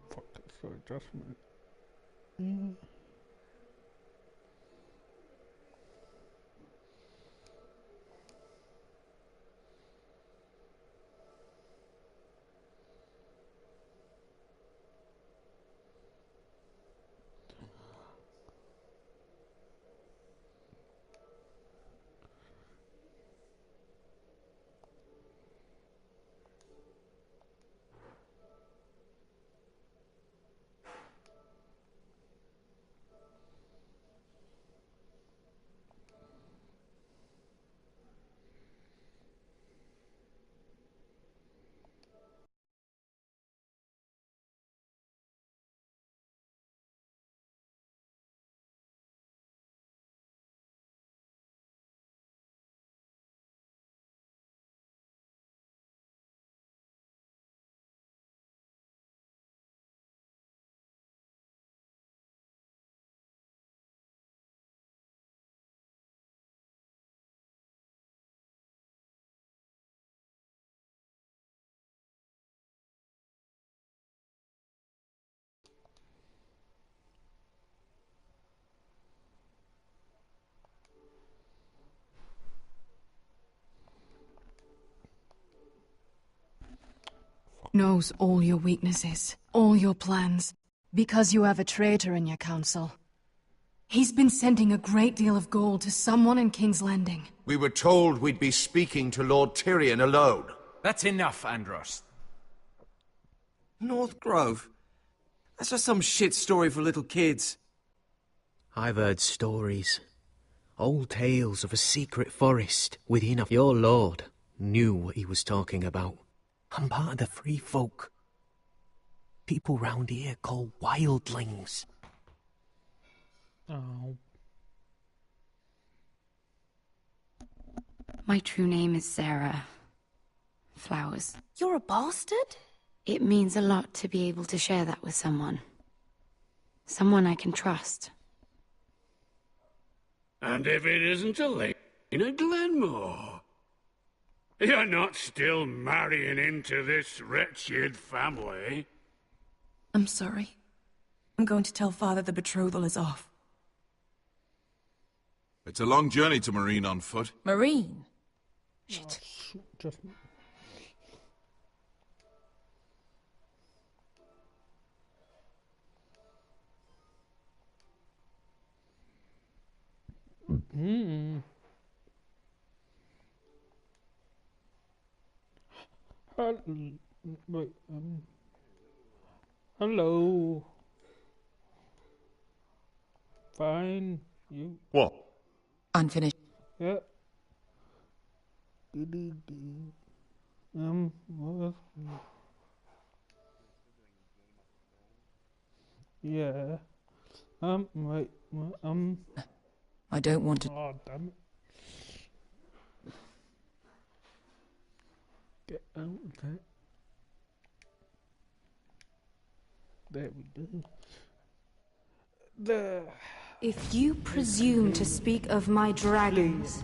Fuck it, sorry, just a minute. Mm. Knows all your weaknesses, all your plans, because you have a traitor in your council. He's been sending a great deal of gold to someone in King's Landing. We were told we'd be speaking to Lord Tyrion alone. That's enough, Andros. North Grove? That's just some shit story for little kids. I've heard stories. Old tales of a secret forest within your lord knew what he was talking about. I'm part of the free folk. People round here call wildlings. Oh. My true name is Sarah Flowers. You're a bastard? It means a lot to be able to share that with someone. Someone I can trust. And if it isn't Elena Glenmore? You're not still marrying into this wretched family? I'm sorry. I'm going to tell Father the betrothal is off. It's a long journey to Marine on foot. Marine? Shit. Oh, just... Wait, hello. Fine, you. What? Unfinished. Yeah. What? Yeah. Wait, I don't want to... Oh, damn it. Get out of that. There we go. There. If you presume to speak of my dragons,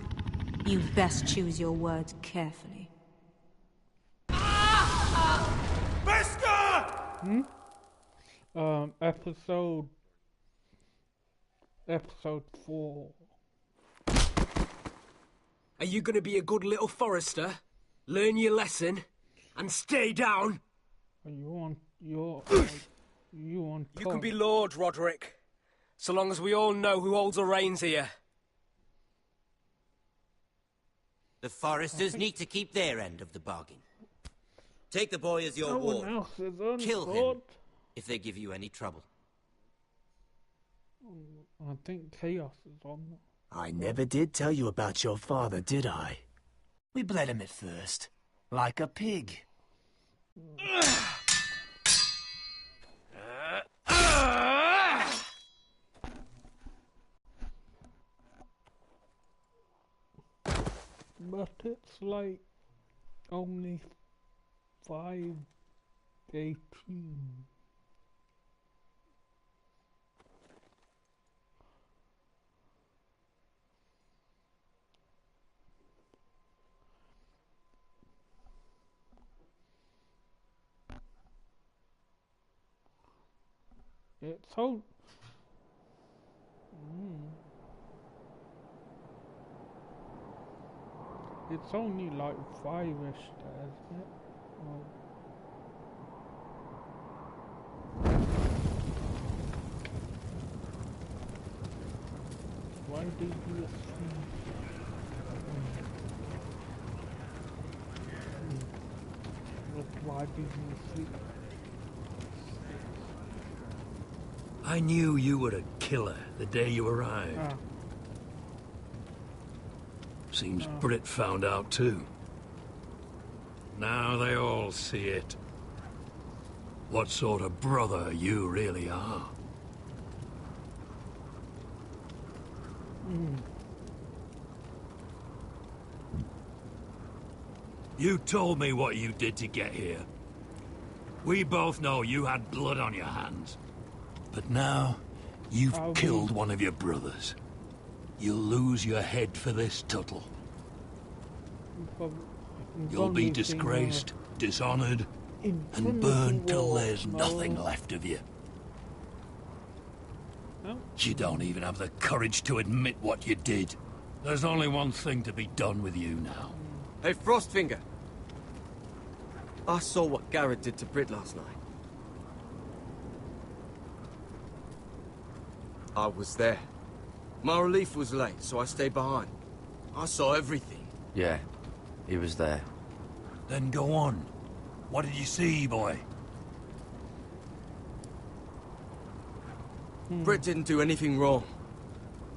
you best choose your words carefully. Hmm? Episode 4. Are you gonna be a good little forester? Learn your lesson? And stay down? Are you on your... you on top? You can be Lord, Roderick. So long as we all know who holds the reins here. The foresters need to keep their end of the bargain. Take the boy as your No one ward. else is on Kill him board. if they give you any trouble. I think Chaos is on. I never did tell you about your father, did I? We bled him at first, like a pig. But it's like only 5:18. It's so... It's only like 5-ish there, isn't it? Oh. Why did you Why did you sleep? I knew you were a killer the day you arrived. Seems Brit found out too. Now they all see it. What sort of brother you really are. You told me what you did to get here. We both know you had blood on your hands. But now, you've killed one of your brothers. You'll lose your head for this, Tuttle. You'll be disgraced, dishonored, and burned till there's nothing left of you. You don't even have the courage to admit what you did. There's only one thing to be done with you now. Hey, Frostfinger. I saw what Garrett did to Brit last night. I was there. My relief was late, so I stayed behind. I saw everything. Yeah, he was there. Then go on. What did you see, boy? Brit didn't do anything wrong.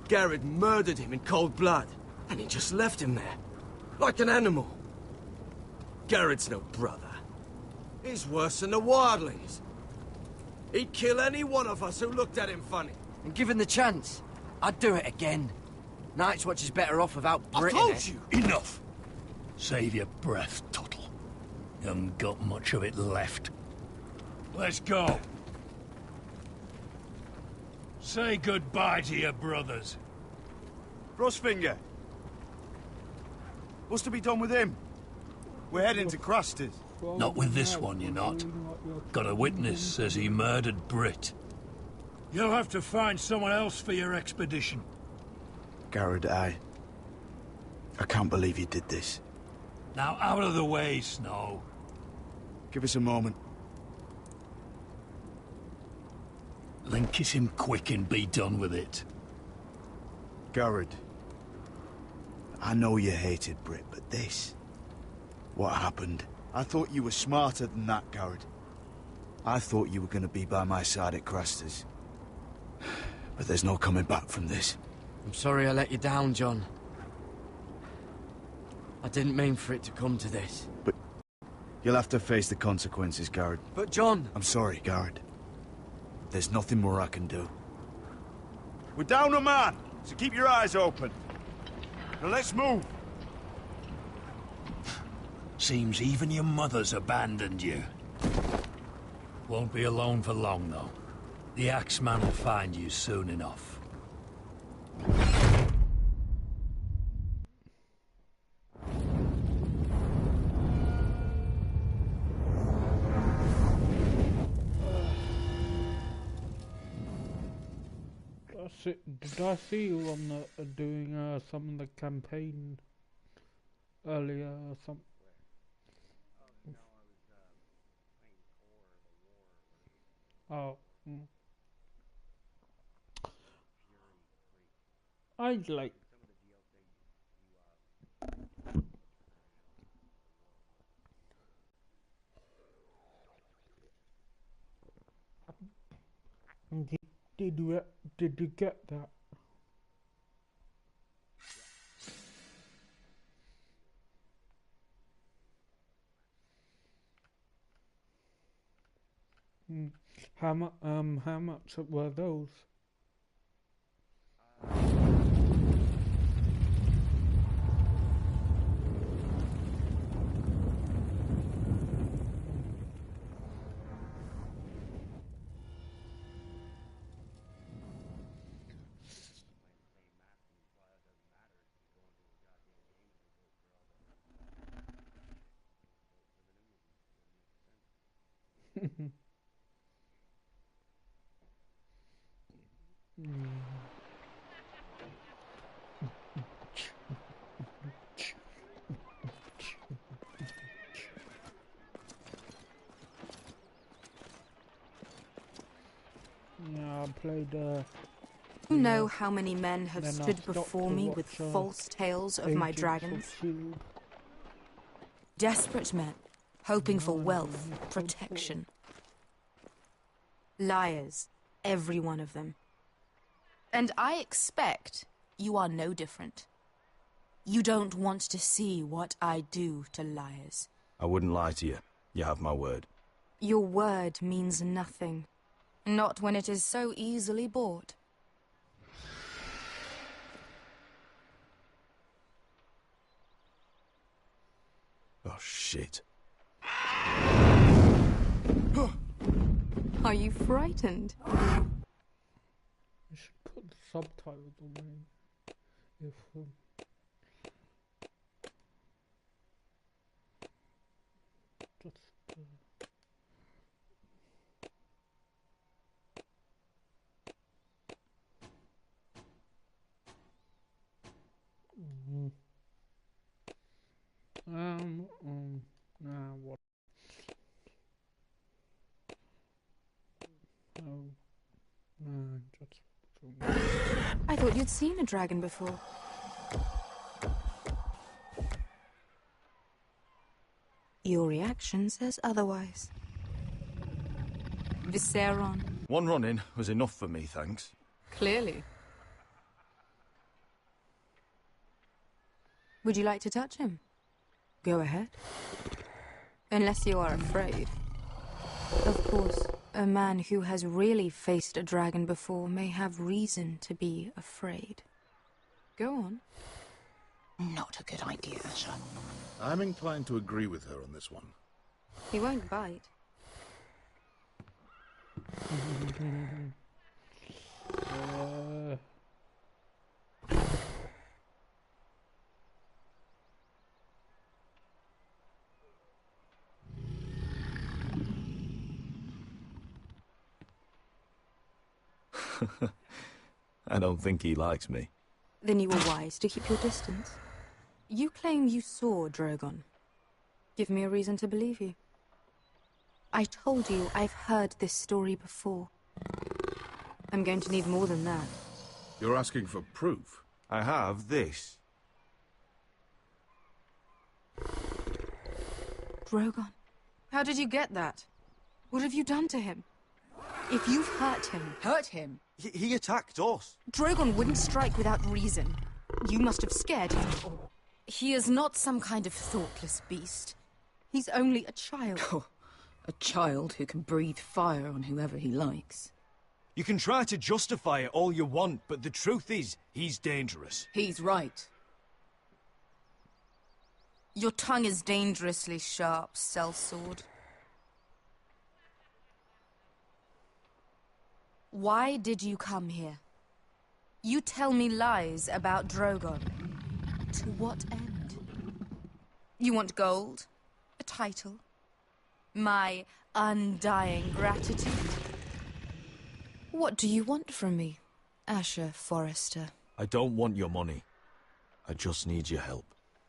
Garrett murdered him in cold blood, and he just left him there. Like an animal. Garrett's no brother. He's worse than the wildlings. He'd kill any one of us who looked at him funny. And given the chance, I'd do it again. Night's Watch is better off without Brit in it. I told you! Enough! Save your breath, Tuttle. You haven't got much of it left. Let's go. Say goodbye to your brothers. Frostfinger. What's to be done with him? We're heading to Craster's. Not with this one, you're not. Got a witness says he murdered Brit. You'll have to find someone else for your expedition. Garrett, I can't believe you did this. Now out of the way, Snow. Give us a moment. Then kiss him quick and be done with it. Garrett, I know you hated Brit, but this... What happened? I thought you were smarter than that, Garrett. I thought you were going to be by my side at Craster's. But there's no coming back from this. I'm sorry I let you down, John. I didn't mean for it to come to this. But you'll have to face the consequences, Garrett. But John... I'm sorry, Garrett. There's nothing more I can do. We're down a man, so keep your eyes open. Now let's move. Seems even your mother's abandoned you. Won't be alone for long, though. The Axeman will find you soon enough. Did I see you on the doing some of the campaign earlier or something? Oh. I'd like... Did you get that? How much were those? You know how many men have then I stood stopped before to me with watch, false tales of my Agents of dragons? S.H.I.E.L.D. Desperate men, hoping for wealth, protection. Liars, every one of them. And I expect you are no different. You don't want to see what I do to liars. I wouldn't lie to you. You have my word. Your word means nothing. Not when it is so easily bought. Oh, shit. Are you frightened? I should put the subtitles on me. If just what? No, just. I thought you'd seen a dragon before. Your reaction says otherwise. Visceron. One run-in was enough for me, thanks. Clearly. Would you like to touch him? Go ahead. Unless you are afraid. Of course, a man who has really faced a dragon before may have reason to be afraid. Go on. Not a good idea, Asher. I'm inclined to agree with her on this one. He won't bite. I don't think he likes me. Then you were wise to keep your distance. You claim you saw Drogon. Give me a reason to believe you. I told you I've heard this story before. I'm going to need more than that. You're asking for proof? I have this. Drogon? How did you get that? What have you done to him? If you've hurt him... Hurt him? He attacked us. Drogon wouldn't strike without reason. You must have scared him. Or he is not some kind of thoughtless beast. He's only a child. Oh, a child who can breathe fire on whoever he likes. You can try to justify it all you want, but the truth is, he's dangerous. He's right. Your tongue is dangerously sharp, sellsword. Why did you come here? You tell me lies about Drogon. To what end? You want gold? A title? My undying gratitude? What do you want from me, Asher Forrester? I don't want your money. I just need your help.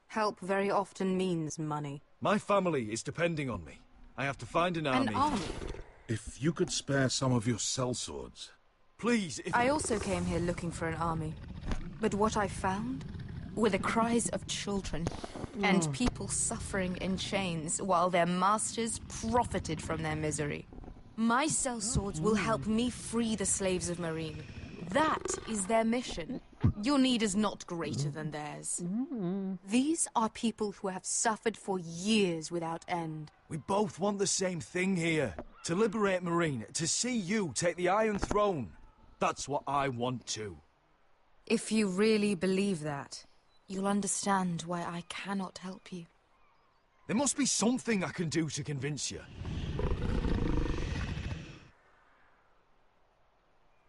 Help very often means money. My family is depending on me. I have to find an army. An army? If you could spare some of your sellswords. Please, if... I also came here looking for an army. But what I found were the cries of children and people suffering in chains while their masters profited from their misery. My sellswords will help me free the slaves of Meereen. That is their mission. Your need is not greater than theirs. These are people who have suffered for years without end. We both want the same thing here. To liberate Meereen, to see you take the Iron Throne. That's what I want too. If you really believe that, you'll understand why I cannot help you. There must be something I can do to convince you.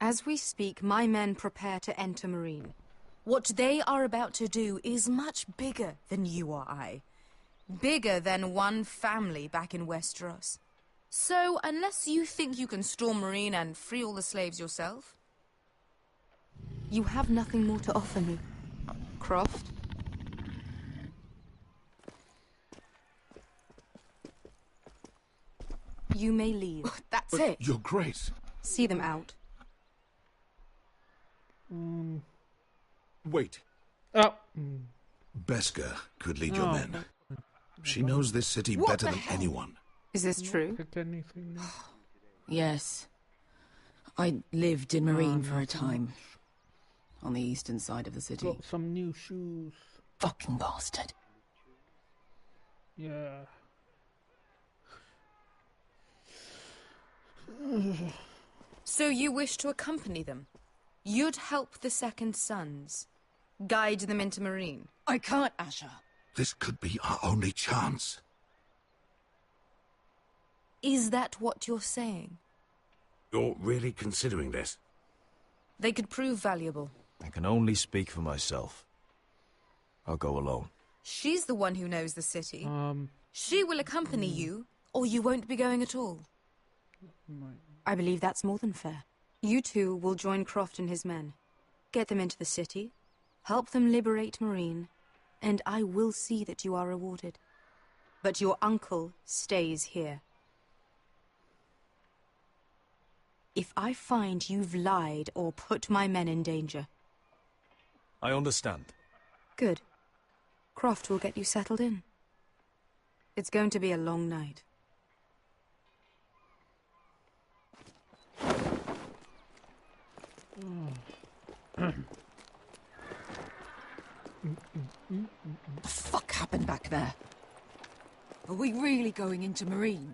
As we speak, my men prepare to enter Meereen. What they are about to do is much bigger than you or I. Bigger than one family back in Westeros. So, unless you think you can storm Meereen and free all the slaves yourself, you have nothing more to offer me, Croft. You may leave. That's it. Your Grace. See them out. Wait. Oh. Beskha could lead your men. She knows this city better than anyone. Is this true? Anything. Yes. I lived in Marine for a time. On the eastern side of the city. Got some new shoes. Fucking bastard. Yeah. So you wish to accompany them? You'd help the Second Sons? Guide them into Marine? I can't, Asher. This could be our only chance. Is that what you're saying? You're really considering this? They could prove valuable. I can only speak for myself. I'll go alone. She's the one who knows the city. She will accompany you, or you won't be going at all. I believe that's more than fair. You two will join Croft and his men. Get them into the city, help them liberate Marine, and I will see that you are rewarded. But your uncle stays here. If I find you've lied or put my men in danger... I understand. Good. Croft will get you settled in. It's going to be a long night. The fuck happened back there? Are we really going into Marine?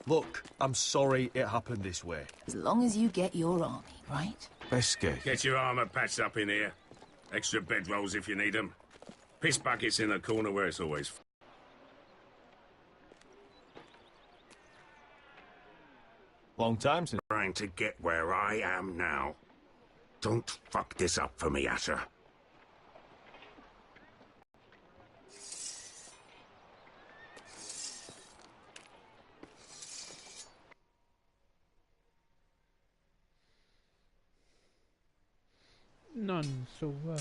Look, I'm sorry it happened this way. As long as you get your army, right? Beskha. Get your armor patched up in here. Extra bedrolls if you need them. Piss buckets in the corner where it's always... Long time since... Trying to get where I am now. Don't fuck this up for me, Asher. None so wise.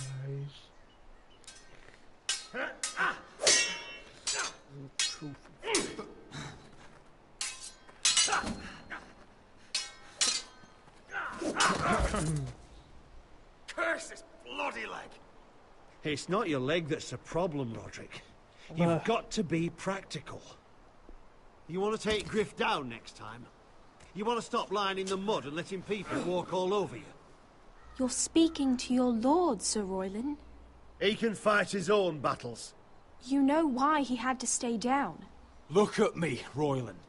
Curse this bloody leg! It's not your leg that's the problem, Roderick. You've got to be practical. You want to take Griff down next time? You want to stop lying in the mud and letting people walk all over you? You're speaking to your lord, Sir Royland. He can fight his own battles. You know why he had to stay down. Look at me, Royland.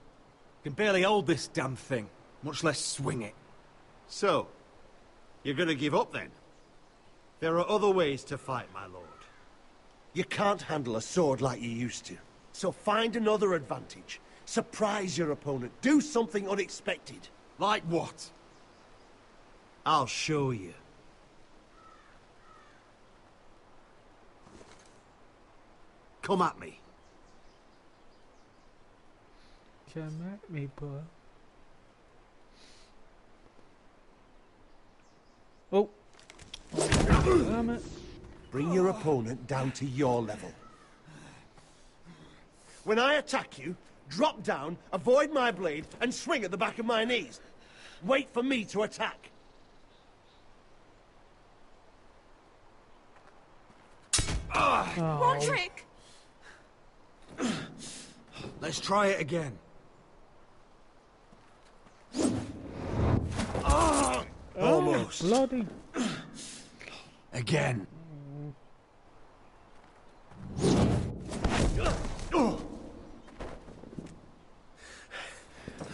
Can barely hold this damn thing, much less swing it. So, you're going to give up then? There are other ways to fight, my lord. You can't handle a sword like you used to. So find another advantage. Surprise your opponent. Do something unexpected. Like what? I'll show you. Come at me. Come at me, boy. Oh. Damn it. Bring your opponent down to your level. When I attack you, drop down, avoid my blade, and swing at the back of my knees. Wait for me to attack. Roderick! Let's try it again. Almost. Bloody. Again.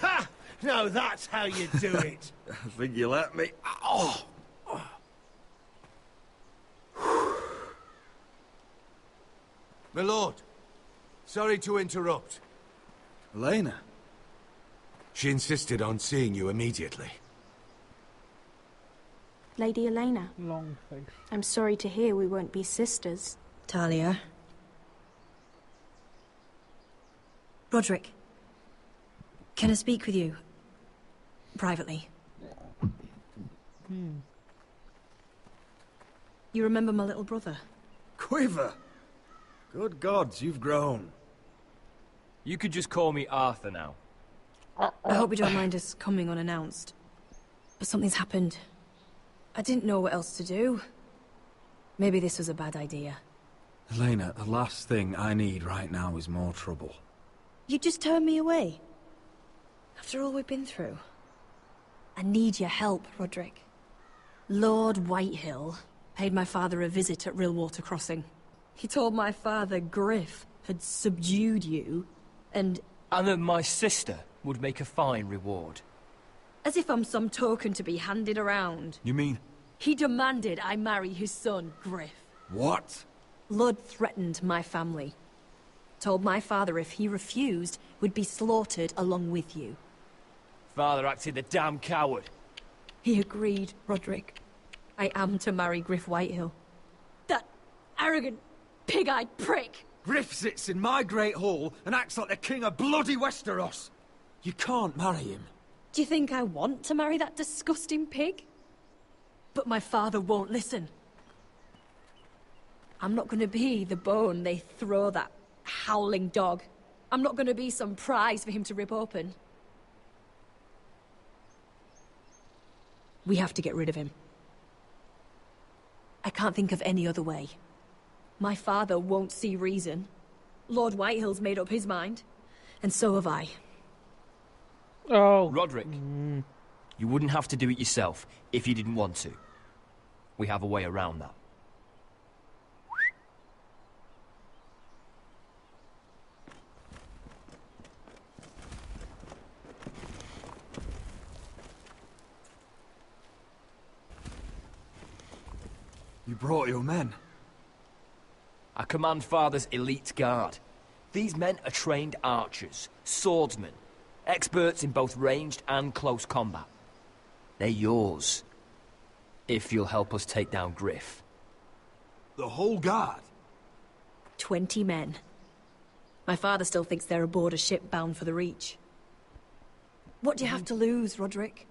Ha! Now that's how you do it. I think you let me. Oh! My lord, sorry to interrupt. Elena? She insisted on seeing you immediately. Lady Elena. Long face. I'm sorry to hear we won't be sisters. Talia. Roderick. Can I speak with you? Privately. You remember my little brother? Quiver! Good gods, you've grown. You could just call me Arthur now. I hope you don't mind us coming unannounced. But something's happened. I didn't know what else to do. Maybe this was a bad idea. Elena, the last thing I need right now is more trouble. You just turned me away? After all we've been through? I need your help, Roderick. Lord Whitehill paid my father a visit at Rillwater Crossing. He told my father Griff had subdued you, and that my sister would make a fine reward. as if I'm some token to be handed around. You mean... He demanded I marry his son, Griff. What? Lord threatened my family. Told my father if he refused, would be slaughtered along with you. Father acted the damn coward. He agreed, Roderick. I am to marry Griff Whitehill. That arrogant, pig-eyed prick! Griff sits in my great hall and acts like the king of bloody Westeros. You can't marry him. Do you think I want to marry that disgusting pig? But my father won't listen. I'm not gonna be the bone they throw that howling dog. I'm not gonna be some prize for him to rip open. We have to get rid of him. I can't think of any other way. My father won't see reason. Lord Whitehill's made up his mind. And so have I. Oh. Roderick, you wouldn't have to do it yourself if you didn't want to. We have a way around that. You brought your men. I command Father's elite guard. These men are trained archers, swordsmen, experts in both ranged and close combat. They're yours, if you'll help us take down Griff. The whole guard? 20 men. My father still thinks they're aboard a ship bound for the Reach. What do you have to lose, Roderick?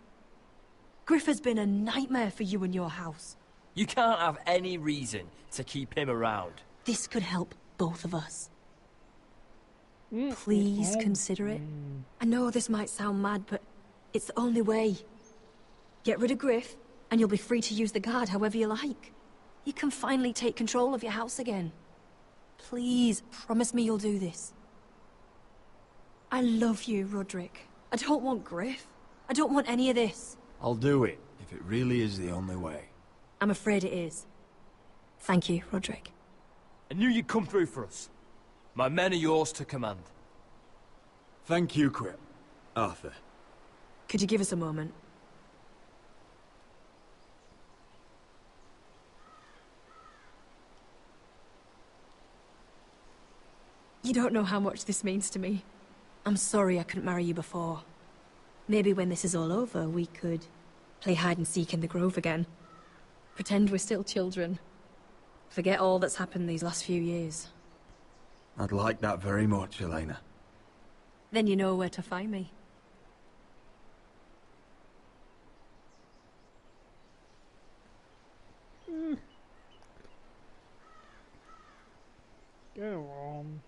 Griff has been a nightmare for you and your house. You can't have any reason to keep him around. This could help both of us. Please consider it. I know this might sound mad, but it's the only way. Get rid of Griff, and you'll be free to use the guard however you like. You can finally take control of your house again. Please, promise me you'll do this. I love you, Roderick. I don't want Griff. I don't want any of this. I'll do it, if it really is the only way. I'm afraid it is. Thank you, Roderick. I knew you'd come through for us. My men are yours to command. Thank you, Quip. Arthur. Could you give us a moment? You don't know how much this means to me. I'm sorry I couldn't marry you before. Maybe when this is all over, we could play hide and seek in the grove again. Pretend we're still children. Forget all that's happened these last few years. I'd like that very much, Elena. Then you know where to find me. Go on.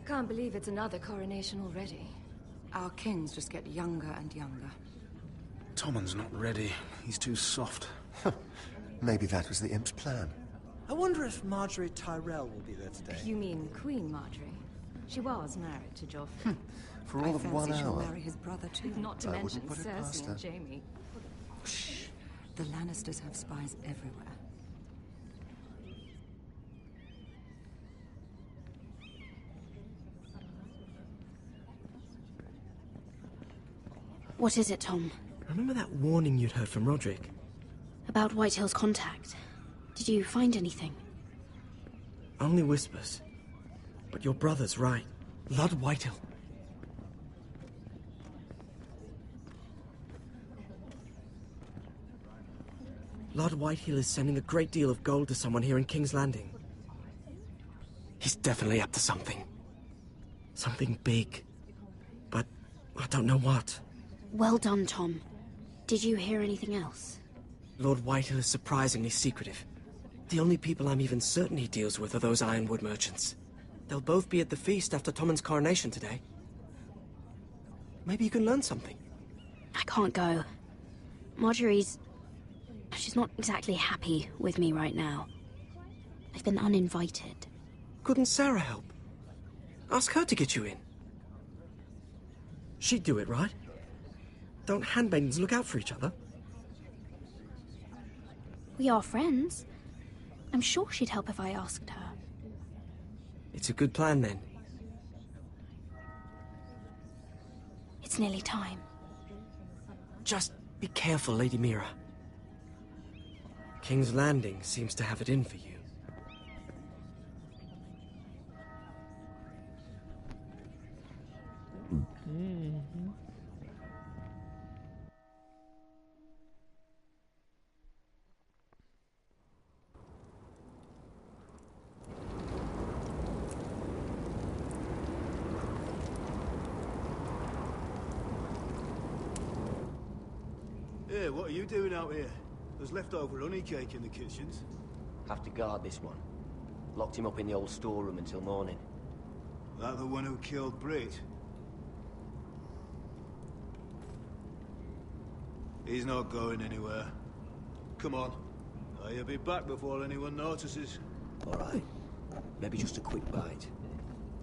Can't believe it's another coronation already. Our kings just get younger and younger. Tommen's not ready. He's too soft. Maybe that was the imp's plan. I wonder if Marjorie Tyrell will be there today. You mean Queen Marjorie? She was married to Joffrey. For all of 1 fancy she'll hour. marry his brother too. Not to I mention wouldn't put it past Cersei her. and Jaime. Shh. The Lannisters have spies everywhere. What is it, Tom? Remember that warning you'd heard from Roderick? About Whitehill's contact. Did you find anything? Only whispers. But your brother's right. Lord Whitehill. Lord Whitehill is sending a great deal of gold to someone here in King's Landing. He's definitely up to something. Something big. But I don't know what. Well done, Tom. Did you hear anything else? Lord Whitehill is surprisingly secretive. The only people I'm even certain he deals with are those ironwood merchants. They'll both be at the feast after Tommen's coronation today. Maybe you can learn something. I can't go. She's not exactly happy with me right now. I've been uninvited. Couldn't Sarah help? Ask her to get you in. She'd do it, right? Don't handmaidens look out for each other? We are friends. I'm sure she'd help if I asked her. It's a good plan, then. It's nearly time. Just be careful, Lady Mira. King's Landing seems to have it in for you. Yeah, what are you doing out here? There's leftover honey cake in the kitchens. Have to guard this one. Locked him up in the old storeroom until morning. That the one who killed Brit? He's not going anywhere. Come on. I'll be back before anyone notices. All right. Maybe just a quick bite.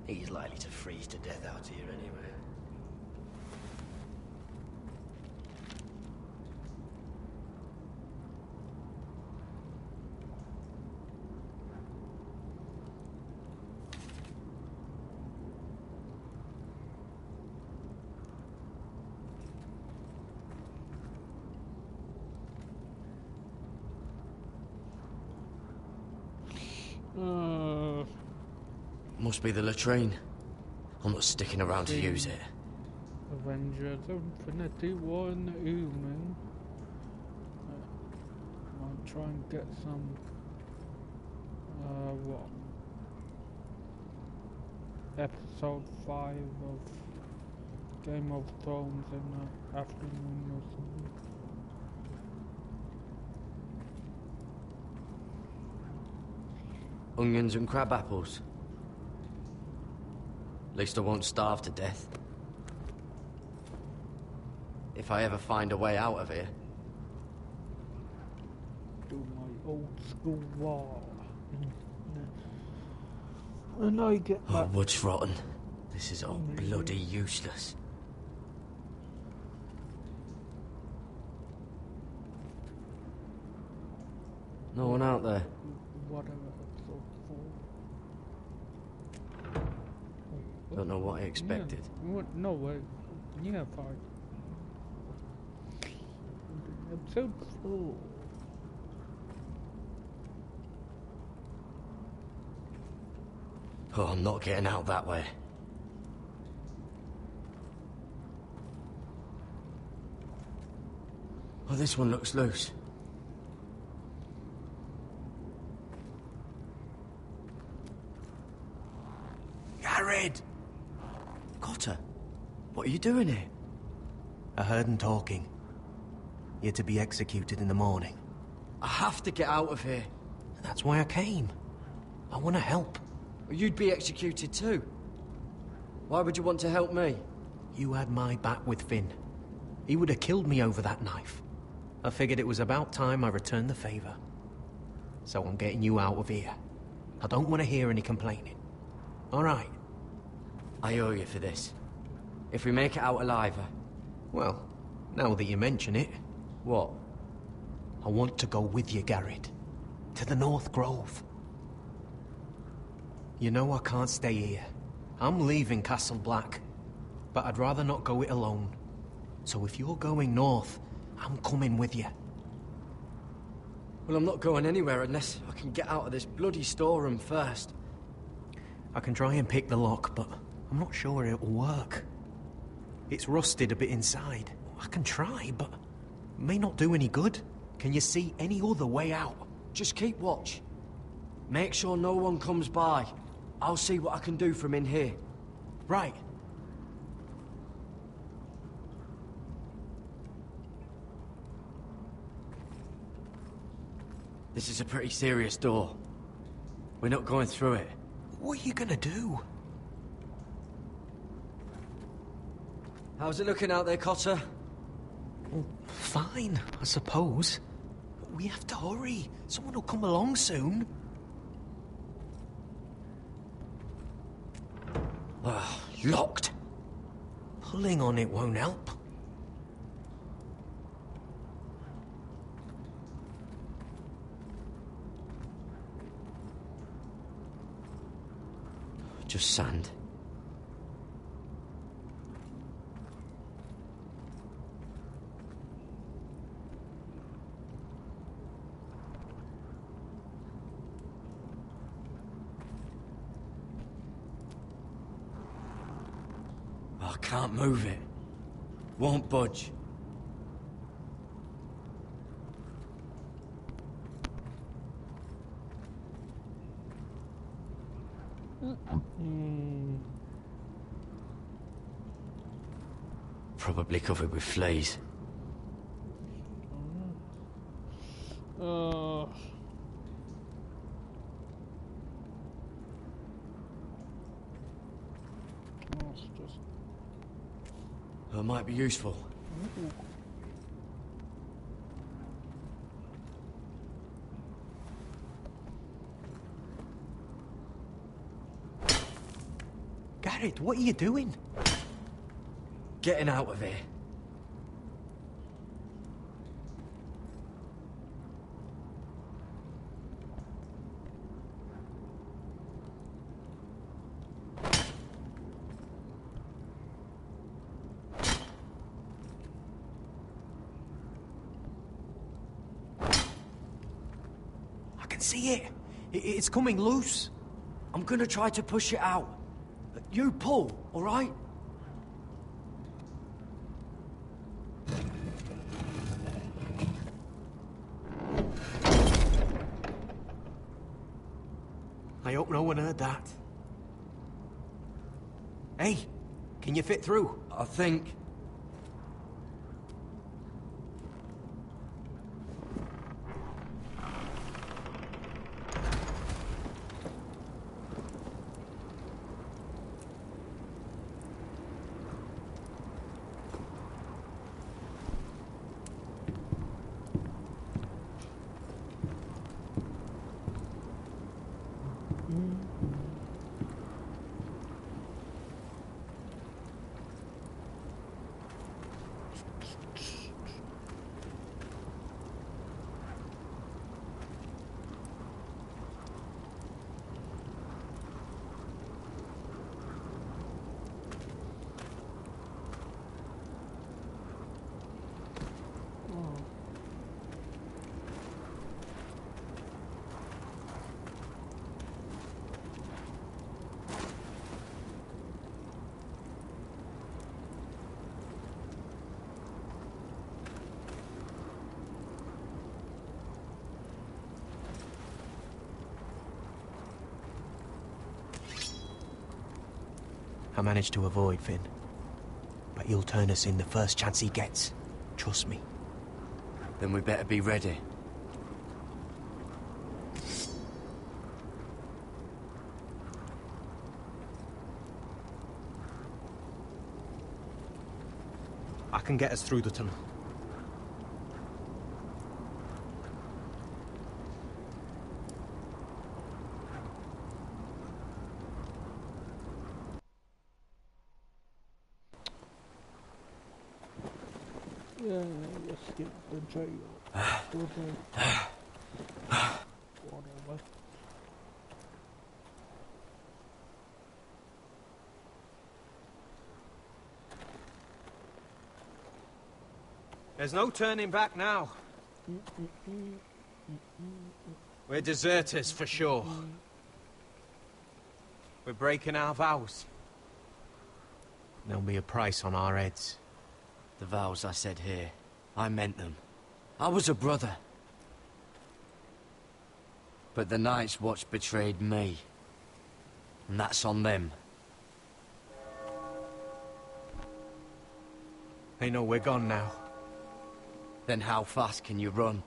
He's likely to freeze to death out here anyway. Must be the latrine. I'm not sticking around to use it. Avengers Infinity War in the evening. I'll try and get some. What? Episode 5 of Game of Thrones in the afternoon or something. Onions and crab apples. At least I won't starve to death. If I ever find a way out of here. Do my old school wall. And I get Oh, back. wood's rotten. This is all bloody useless. No one out there. Whatever episode 4. Don't know what I expected. Yeah, no way. Yeah, fine. Episode 4. Oh, I'm not getting out that way. Oh, this one looks loose. Jared! Cotter, what are you doing here? I heard him talking. You're to be executed in the morning. I have to get out of here. That's why I came. I want to help. You'd be executed too. Why would you want to help me? You had my back with Finn. He would have killed me over that knife. I figured it was about time I returned the favor. So I'm getting you out of here. I don't want to hear any complaining. All right? I owe you for this. If we make it out alive, Well, now that you mention it... What? I want to go with you, Garrett. To the North Grove. You know I can't stay here. I'm leaving Castle Black. But I'd rather not go it alone. So if you're going north, I'm coming with you. Well, I'm not going anywhere unless I can get out of this bloody storeroom first. I can try and pick the lock, but I'm not sure it'll work. It's rusted a bit inside. I can try, but it may not do any good. Can you see any other way out? Just keep watch. Make sure no one comes by. I'll see what I can do from in here. Right. This is a pretty serious door. We're not going through it. What are you gonna do? How's it looking out there, Cotter? Well, fine, I suppose. But we have to hurry. Someone will come along soon. Locked. Pulling on it won't help. Just sand. I can't move it. Won't budge. Probably covered with fleas. That might be useful. Garrett, what are you doing? Getting out of here. I can see it. It's coming loose. I'm gonna try to push it out. You pull, all right? I hope no one heard that. Hey, can you fit through? I think. I managed to avoid Finn. But he'll turn us in the first chance he gets. Trust me. Then we better be ready. I can get us through the tunnel. Yeah, let's get the jail. Whatever. There's no turning back now. We're deserters for sure. We're breaking our vows. There'll be a price on our heads. The vows I said here, I meant them. I was a brother. But the Night's Watch betrayed me. And that's on them. They know we're gone now. Then how fast can you run?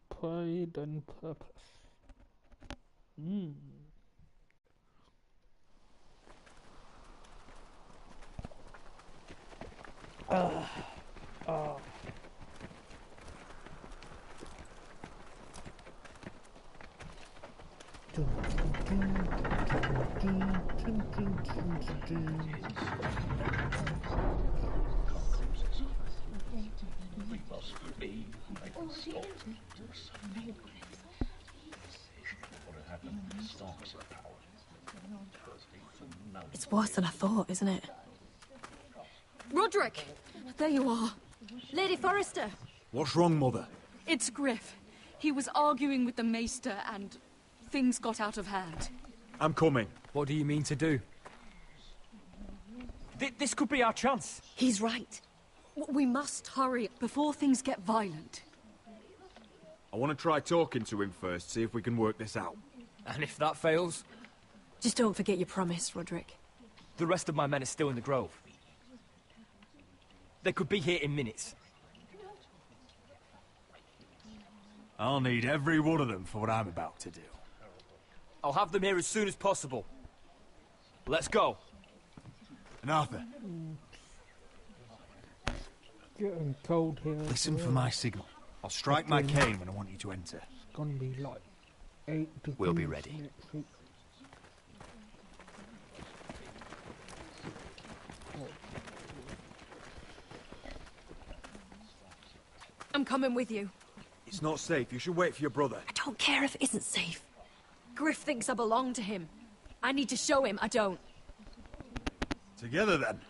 Pride and purpose. It's worse than I thought, isn't it? Roderick! There you are. Lady Forrester! What's wrong, Mother? It's Griff. He was arguing with the Maester and things got out of hand. I'm coming. What do you mean to do? This could be our chance. He's right. We must hurry before things get violent. I want to try talking to him first, see if we can work this out. And if that fails? Just don't forget your promise, Roderick. The rest of my men are still in the grove. They could be here in minutes. I'll need every one of them for what I'm about to do. I'll have them here as soon as possible. Let's go. And Arthur. Getting cold here. Listen for my signal. I'll strike my cane when I want you to enter. It's gonna be like 8 degrees. We'll be ready. Next week. I'm coming with you. It's not safe. You should wait for your brother. I don't care if it isn't safe. Griff thinks I belong to him. I need to show him I don't. Together, then.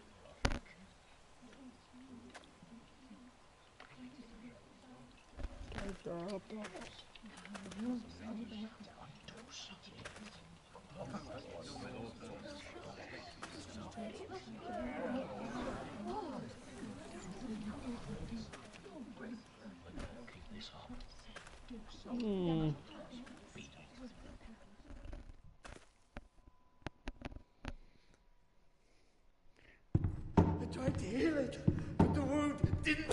I tried to heal it, but the wound didn't...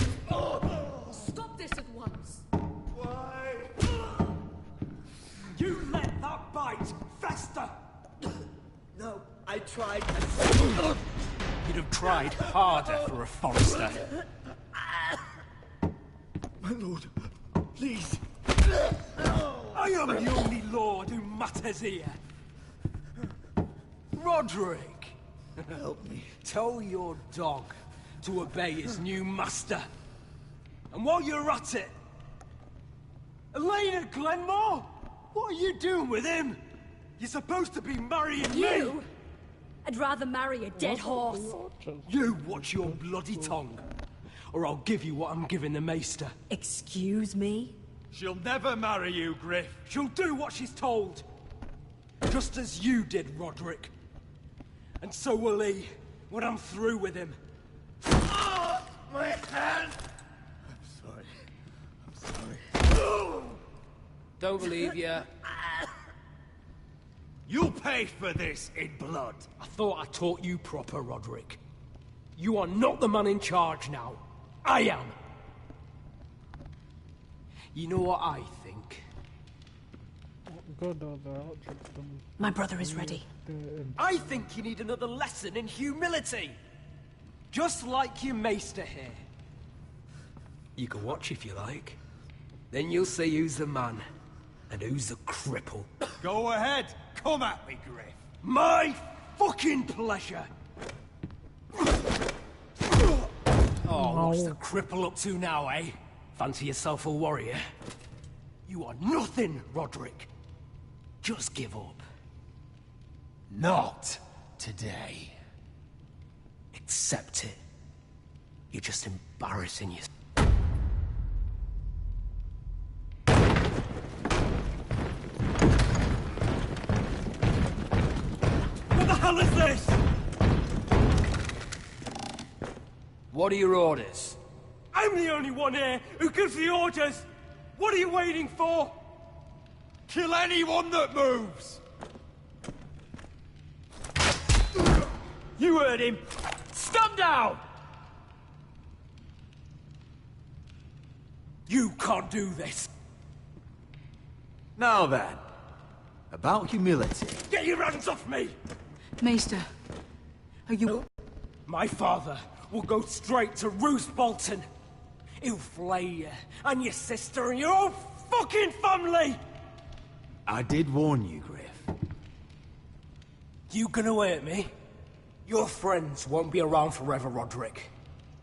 Stop this at once! Why? You let that bite fester! No, I tried. You'd have tried harder for a Forrester. My lord, please. I am the only lord who matters here. Roderick! Help me. Tell your dog to obey his new master. And while you're at it... Elena Glenmore? What are you doing with him? You're supposed to be marrying me! You? I'd rather marry a dead horse. You watch your bloody tongue, or I'll give you what I'm giving the Maester. Excuse me? She'll never marry you, Griff. She'll do what she's told. Just as you did, Roderick. And so will he, when I'm through with him. My hand! I'm sorry. Don't believe ya. You'll pay for this in blood. I thought I taught you proper, Roderick. You are not the man in charge now. I am. You know what I think? Good or the object. My brother is ready. I think you need another lesson in humility. Just like your Maester here. You can watch if you like. Then you'll see who's the man, and who's the cripple. Go ahead. Come at me, Griff. My fucking pleasure. Oh, what's the cripple up to now, eh? Fancy yourself a warrior? You are nothing, Roderick. Just give up. Not today. Accept it. You're just embarrassing yourself. What are your orders? I'm the only one here who gives the orders! What are you waiting for? Kill anyone that moves! You heard him! Stand down! You can't do this! Now then, about humility. Get your hands off me! Maester, are you... My father will go straight to Roose Bolton. He'll flay you, and your sister, and your whole fucking family! I did warn you, Griff. You gonna hurt me? Your friends won't be around forever, Roderick.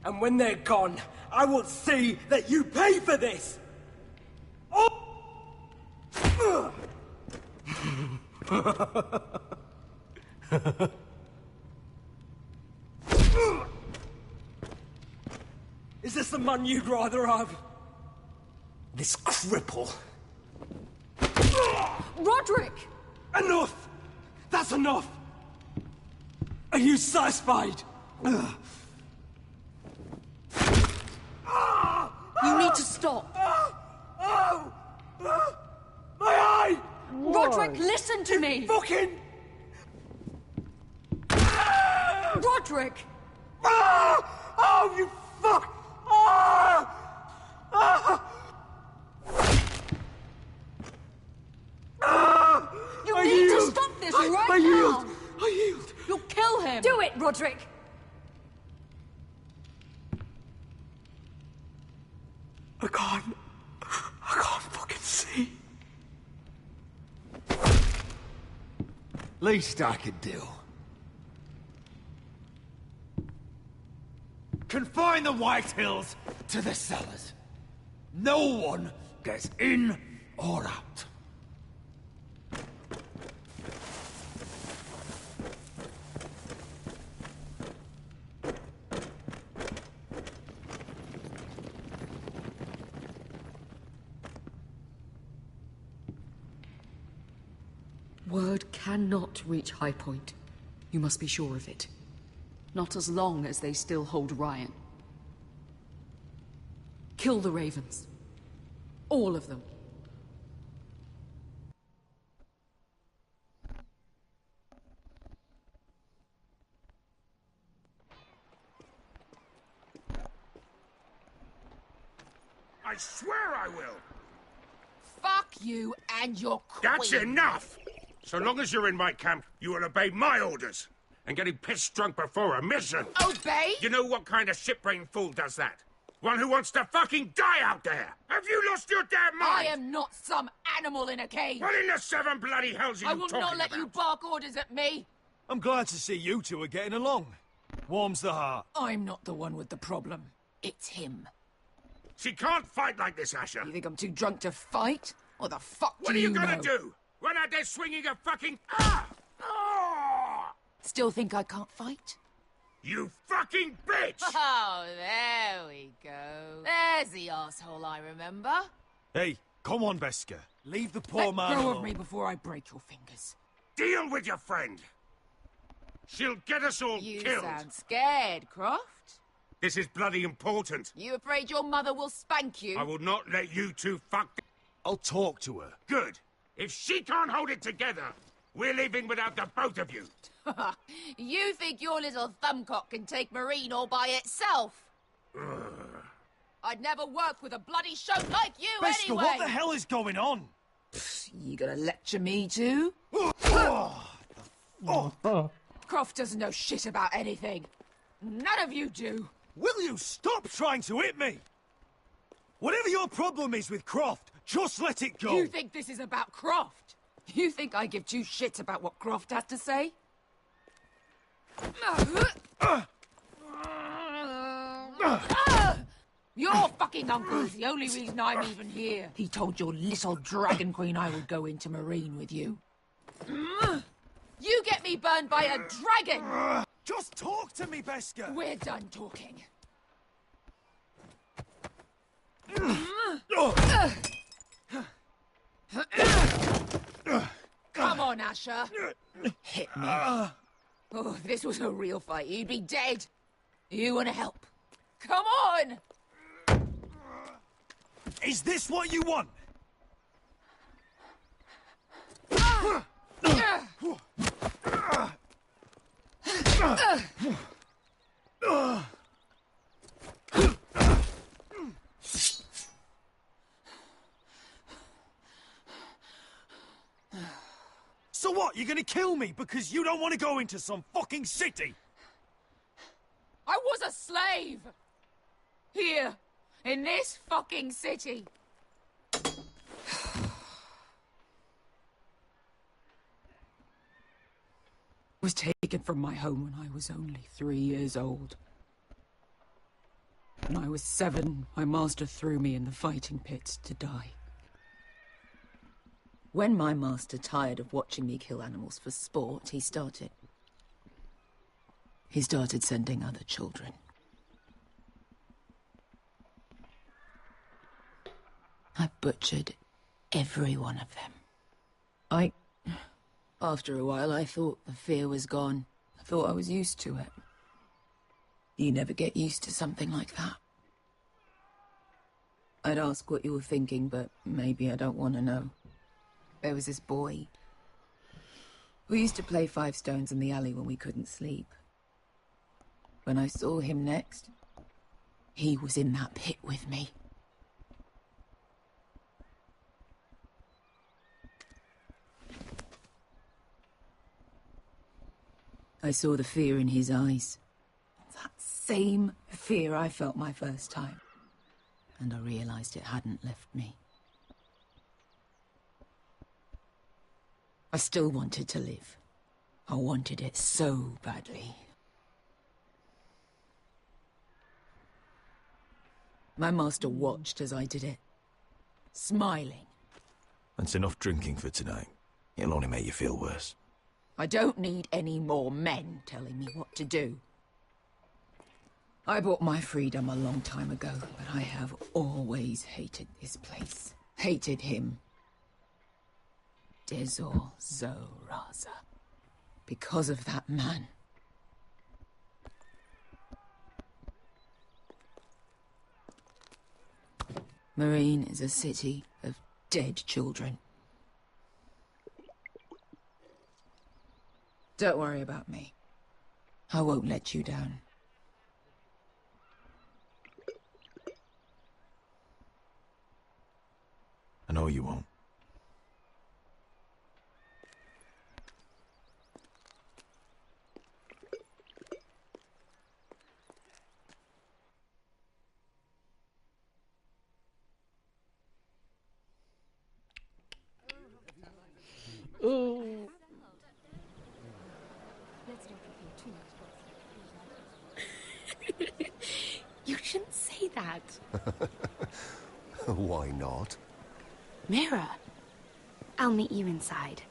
And when they're gone, I will see that you pay for this! Oh! Is this the man you'd rather have? This cripple? Roderick! Enough! That's enough! Are you satisfied? You need to stop. My eye! Roderick, listen to me! Fucking... Roderick! Oh, you fuck! You need to stop this right I yield! now! I yield! You'll kill him! Do it, Roderick! I can't fucking see. Least I could do. Confine the White Hills to the cellars. No one gets in or out. Word cannot reach High Point. You must be sure of it. Not as long as they still hold Ryan. Kill the ravens. All of them. I swear I will! Fuck you and your queen. That's enough! So long as you're in my camp, you will obey my orders. And getting pissed drunk before a mission. Obey? You know what kind of shit-brained fool does that? One who wants to fucking die out there! Have you lost your damn mind? I am not some animal in a cage. What in the seven bloody hells are you I will talking not let about? you bark orders at me. I'm glad to see you two are getting along. Warms the heart. I'm not the one with the problem. It's him. She can't fight like this, Asher. You think I'm too drunk to fight? What the fuck What do are you know? gonna do? Run out there swinging a fucking... Ah! Ah! Still think I can't fight? You fucking bitch! Oh, there we go. There's the asshole I remember. Hey, come on, Beska. Leave the poor Let man go alone. of me before I break your fingers. Deal with your friend. She'll get us all You killed. sound scared, Croft. This is bloody important. You afraid your mother will spank you? I will not let you two fuck... I'll talk to her. Good. If she can't hold it together, we're leaving without the both of you. You think your little thumbcock can take Marine all by itself? I'd never work with a bloody shote like you Beska, anyway! what the hell is going on? You gonna lecture me too? Croft doesn't know shit about anything. None of you do. Will you stop trying to hit me? Whatever your problem is with Croft, just let it go. You think this is about Croft? You think I give two shits about what Croft has to say? Your fucking uncle is the only reason I'm even here. He told your little dragon queen I would go into Marine with you. You get me burned by a dragon! Just talk to me, Beska! We're done talking. Come on, Asher. Hit me. Oh, if this was a real fight, you'd be dead. You want to help? Come on! Is this what you want? So what, you're gonna kill me because you don't want to go into some fucking city? I was a slave! Here, in this fucking city. Was taken from my home when I was only 3 years old. When I was 7, my master threw me in the fighting pits to die. When my master tired of watching me kill animals for sport, he started sending other children. I butchered every one of them. After a while, I thought the fear was gone. I thought I was used to it. You never get used to something like that. I'd ask what you were thinking, but maybe I don't want to know. There was this boy. We used to play 5 stones in the alley when we couldn't sleep. When I saw him next, he was in that pit with me. I saw the fear in his eyes. That same fear I felt my first time. And I realized it hadn't left me. I still wanted to live. I wanted it so badly. My master watched as I did it, smiling. That's enough drinking for tonight. It'll only make you feel worse. I don't need any more men telling me what to do. I bought my freedom a long time ago, but I have always hated this place. Hated him. Dezor Zoraza. Because of that man. Marine is a city of dead children. Don't worry about me. I won't let you down. I know you won't. Oh. You shouldn't say that. Why not? Mira, I'll meet you inside.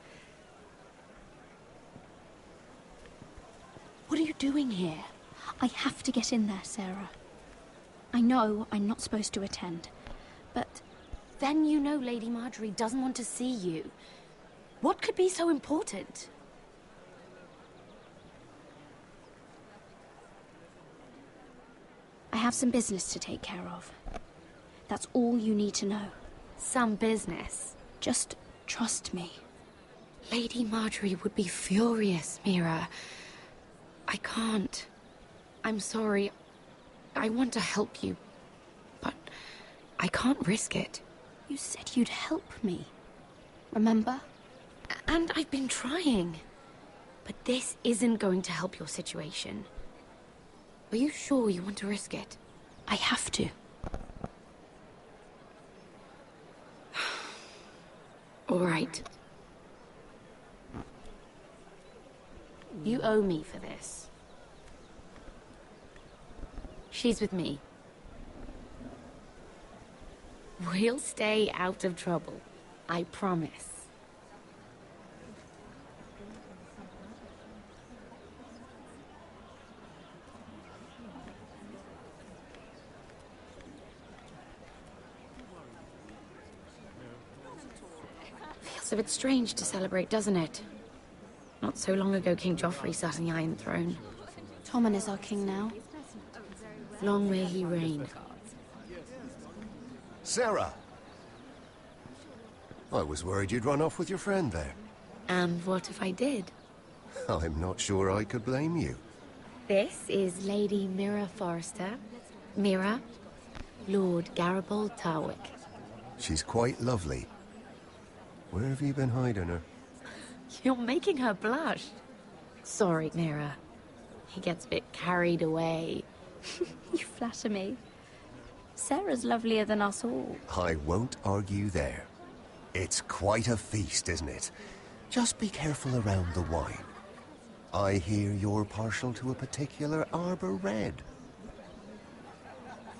What are you doing here? I have to get in there, Sarah. I know I'm not supposed to attend, but... Then you know Lady Marjorie doesn't want to see you. What could be so important? I have some business to take care of. That's all you need to know. Some business? Just trust me. Lady Marjorie would be furious, Mira. I can't. I'm sorry. I want to help you, but I can't risk it. You said you'd help me. Remember? And I've been trying. But this isn't going to help your situation. Are you sure you want to risk it? I have to. All right. You owe me for this. She's with me. We'll stay out of trouble. I promise. Feels a bit strange to celebrate, doesn't it? Not so long ago, King Joffrey sat on the Iron Throne. Tommen is our king now. Long may he reign. Sarah! I was worried you'd run off with your friend there. And what if I did? I'm not sure I could blame you. This is Lady Mira Forrester. Mira, Lord Garibald Tarwick. She's quite lovely. Where have you been hiding her? You're making her blush. Sorry, Mira. He gets a bit carried away. You flatter me. Sarah's lovelier than us all. I won't argue there. It's quite a feast, isn't it? Just be careful around the wine. I hear you're partial to a particular Arbor Red.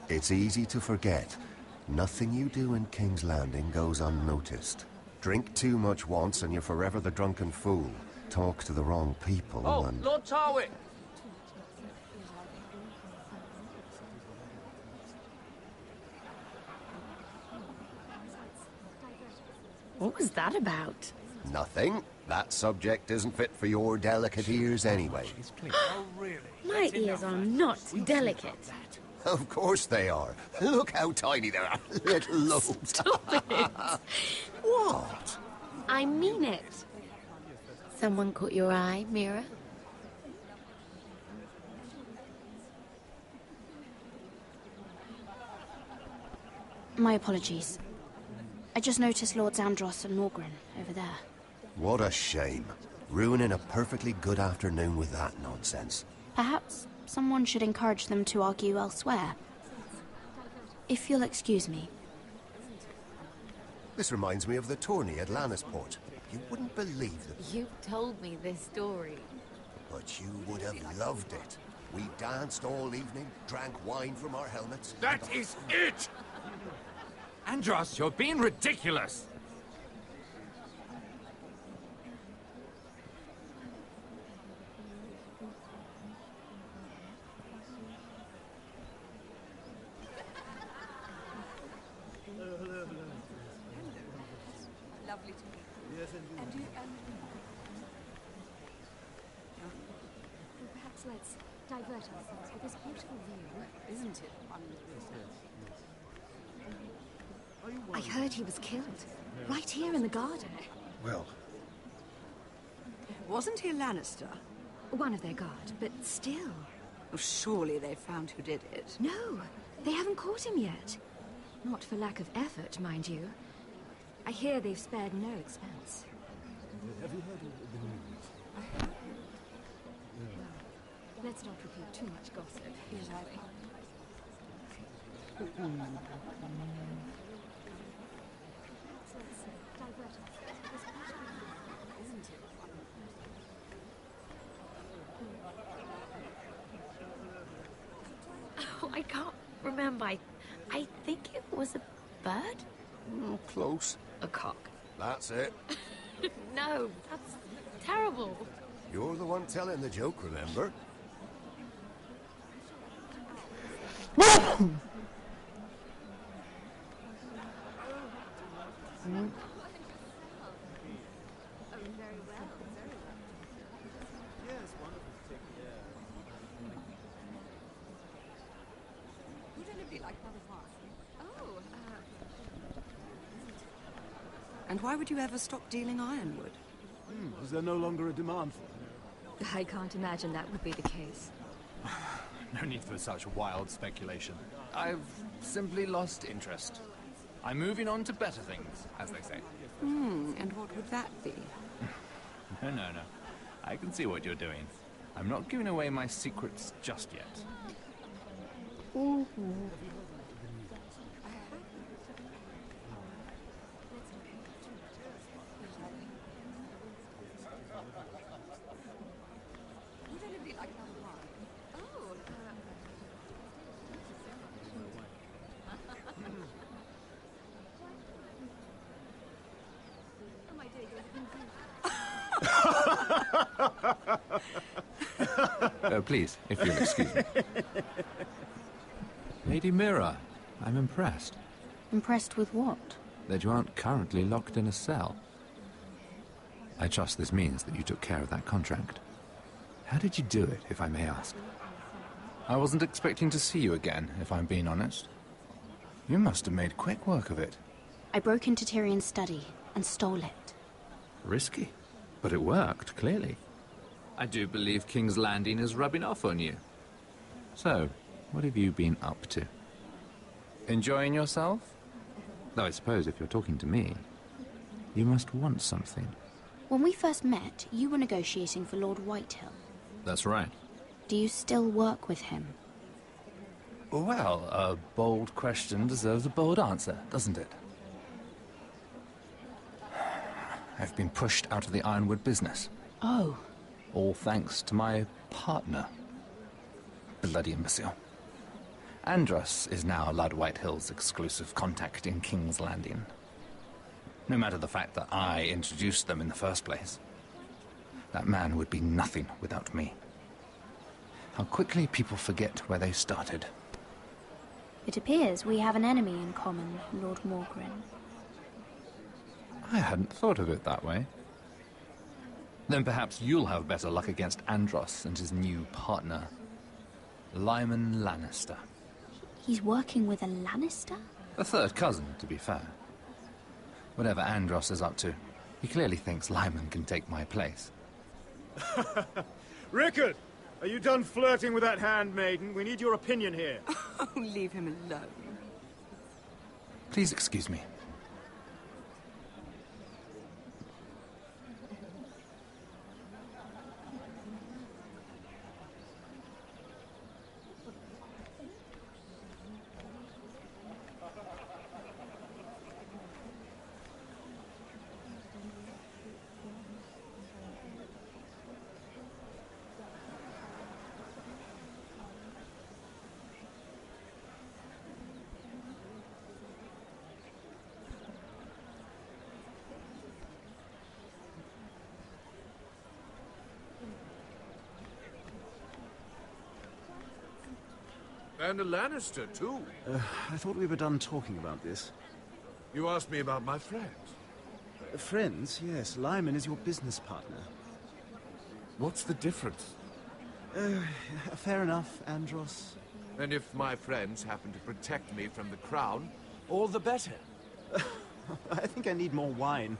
It's easy to forget. Nothing you do in King's Landing goes unnoticed. Drink too much once and you're forever the drunken fool. Talk to the wrong people and... Lord Tarwick! What was that about? Nothing. That subject isn't fit for your delicate ears anyway. Oh, really? My ears are not delicate. Of course they are. Look how tiny they are. Little lobes. Stop it. What? I mean it. Someone caught your eye, Mira? My apologies. I just noticed Lords Andros and Norgren over there. What a shame. Ruining a perfectly good afternoon with that nonsense. Perhaps someone should encourage them to argue elsewhere. If you'll excuse me. This reminds me of the tourney at Lannisport. You wouldn't believe them. You've told me this story. But you would have loved it. We danced all evening, drank wine from our helmets. That is it! Andros, you're being ridiculous! Lovely to meet you. Yes, indeed. And you, Perhaps let's divert ourselves with this beautiful view. isn't it wonderful? I heard he was killed. Right here in the garden. Well, Wasn't he a Lannister? One of their guard, but still. Well, surely they found who did it. No, they haven't caught him yet. Not for lack of effort, mind you. I hear they've spared no expense. Have you heard of the news? Let's not repeat too much gossip. Exactly. Oh, I can't remember. I think it was a bird? Oh, close. A cock. That's it. No, that's terrible. You're the one telling the joke, remember? And why would you ever stop dealing ironwood? Is there no longer a demand for it? I can't imagine that would be the case. No need for such wild speculation. I've simply lost interest. I'm moving on to better things, as they say. And what would that be? No. I can see what you're doing. I'm not giving away my secrets just yet. Please, if you'll excuse me. Lady Mira, I'm impressed. Impressed with what? That you aren't currently locked in a cell. I trust this means that you took care of that contract. How did you do it, if I may ask? I wasn't expecting to see you again, if I'm being honest. You must have made quick work of it. I broke into Tyrion's study and stole it. Risky, but it worked, clearly. I do believe King's Landing is rubbing off on you. So, what have you been up to? Enjoying yourself? Though I suppose if you're talking to me, you must want something. When we first met, you were negotiating for Lord Whitehill. That's right. Do you still work with him? Well, a bold question deserves a bold answer, doesn't it? I've been pushed out of the ironwood business. Oh. All thanks to my partner. Bloody imbecile. Andros is now Lord Whitehill's exclusive contact in King's Landing. No matter the fact that I introduced them in the first place. That man would be nothing without me. How quickly people forget where they started. It appears we have an enemy in common, Lord Morgren. I hadn't thought of it that way. Then perhaps you'll have better luck against Andros and his new partner, Lyman Lannister. He's working with a Lannister? A third cousin, to be fair. Whatever Andros is up to, he clearly thinks Lyman can take my place. Rickard! Are you done flirting with that handmaiden? We need your opinion here. Oh, leave him alone. Please excuse me. And a Lannister, too. I thought we were done talking about this. You asked me about my friends. Friends? Yes. Lyman is your business partner. What's the difference? Fair enough, Andros. And if my friends happen to protect me from the crown, all the better. I think I need more wine.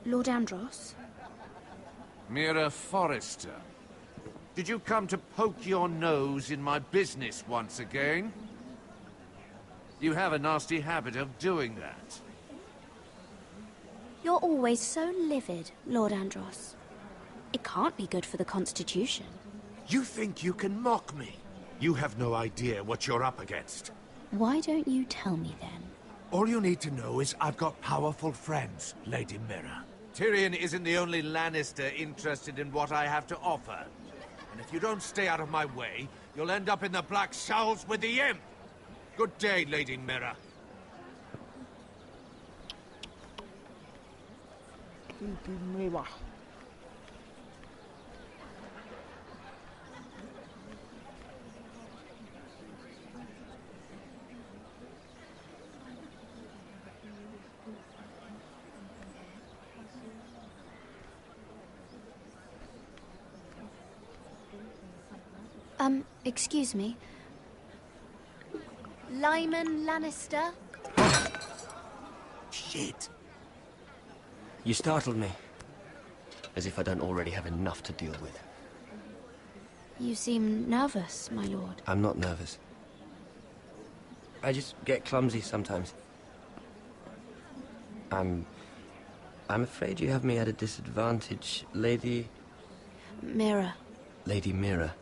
Lord Andros? Mira Forrester. Did you come to poke your nose in my business once again? You have a nasty habit of doing that. You're always so livid, Lord Andros. It can't be good for the Constitution. You think you can mock me? You have no idea what you're up against. Why don't you tell me then? All you need to know is I've got powerful friends, Lady Mira. Tyrion isn't the only Lannister interested in what I have to offer. And if you don't stay out of my way, you'll end up in the Black Showls with the Imp. Good day, Lady Mira. Excuse me. Lyman Lannister? Shit. You startled me. As if I don't already have enough to deal with. You seem nervous, my lord. I'm not nervous. I just get clumsy sometimes. I'm afraid you have me at a disadvantage, Lady... Mira. Lady Mira.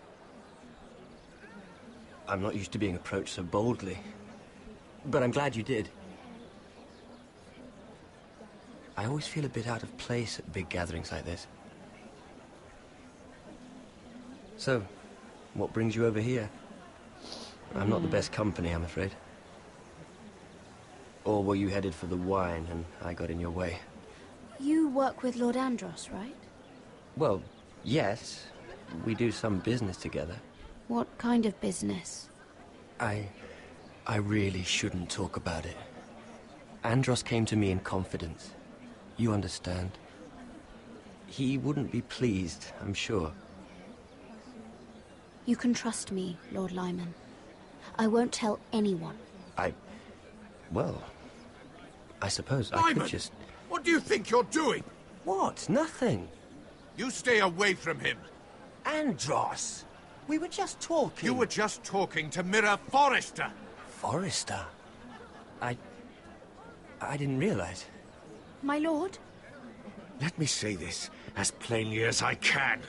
I'm not used to being approached so boldly. But I'm glad you did. I always feel a bit out of place at big gatherings like this. So, what brings you over here? I'm not the best company, I'm afraid. Or were you headed for the wine and I got in your way? You work with Lord Andros, right? Well, yes. We do some business together. What kind of business? I really shouldn't talk about it. Andros came to me in confidence. You understand? He wouldn't be pleased, I'm sure. You can trust me, Lord Lyman. I won't tell anyone. Well, I suppose I Lyman! could just... What do you think you're doing? What? Nothing. You stay away from him. Andros! We were just talking. You were just talking to Mirror Forrester. Forrester? I didn't realize. My lord? Let me say this as plainly as I can.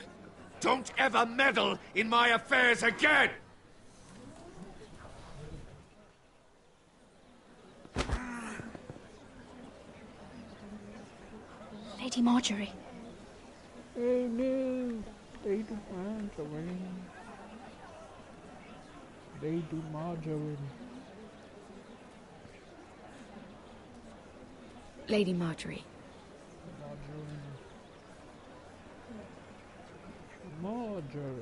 Don't ever meddle in my affairs again! Lady Marjorie. Oh no, Lady Margarine. Lady Margarine. Lady Marjorie. Marjorie.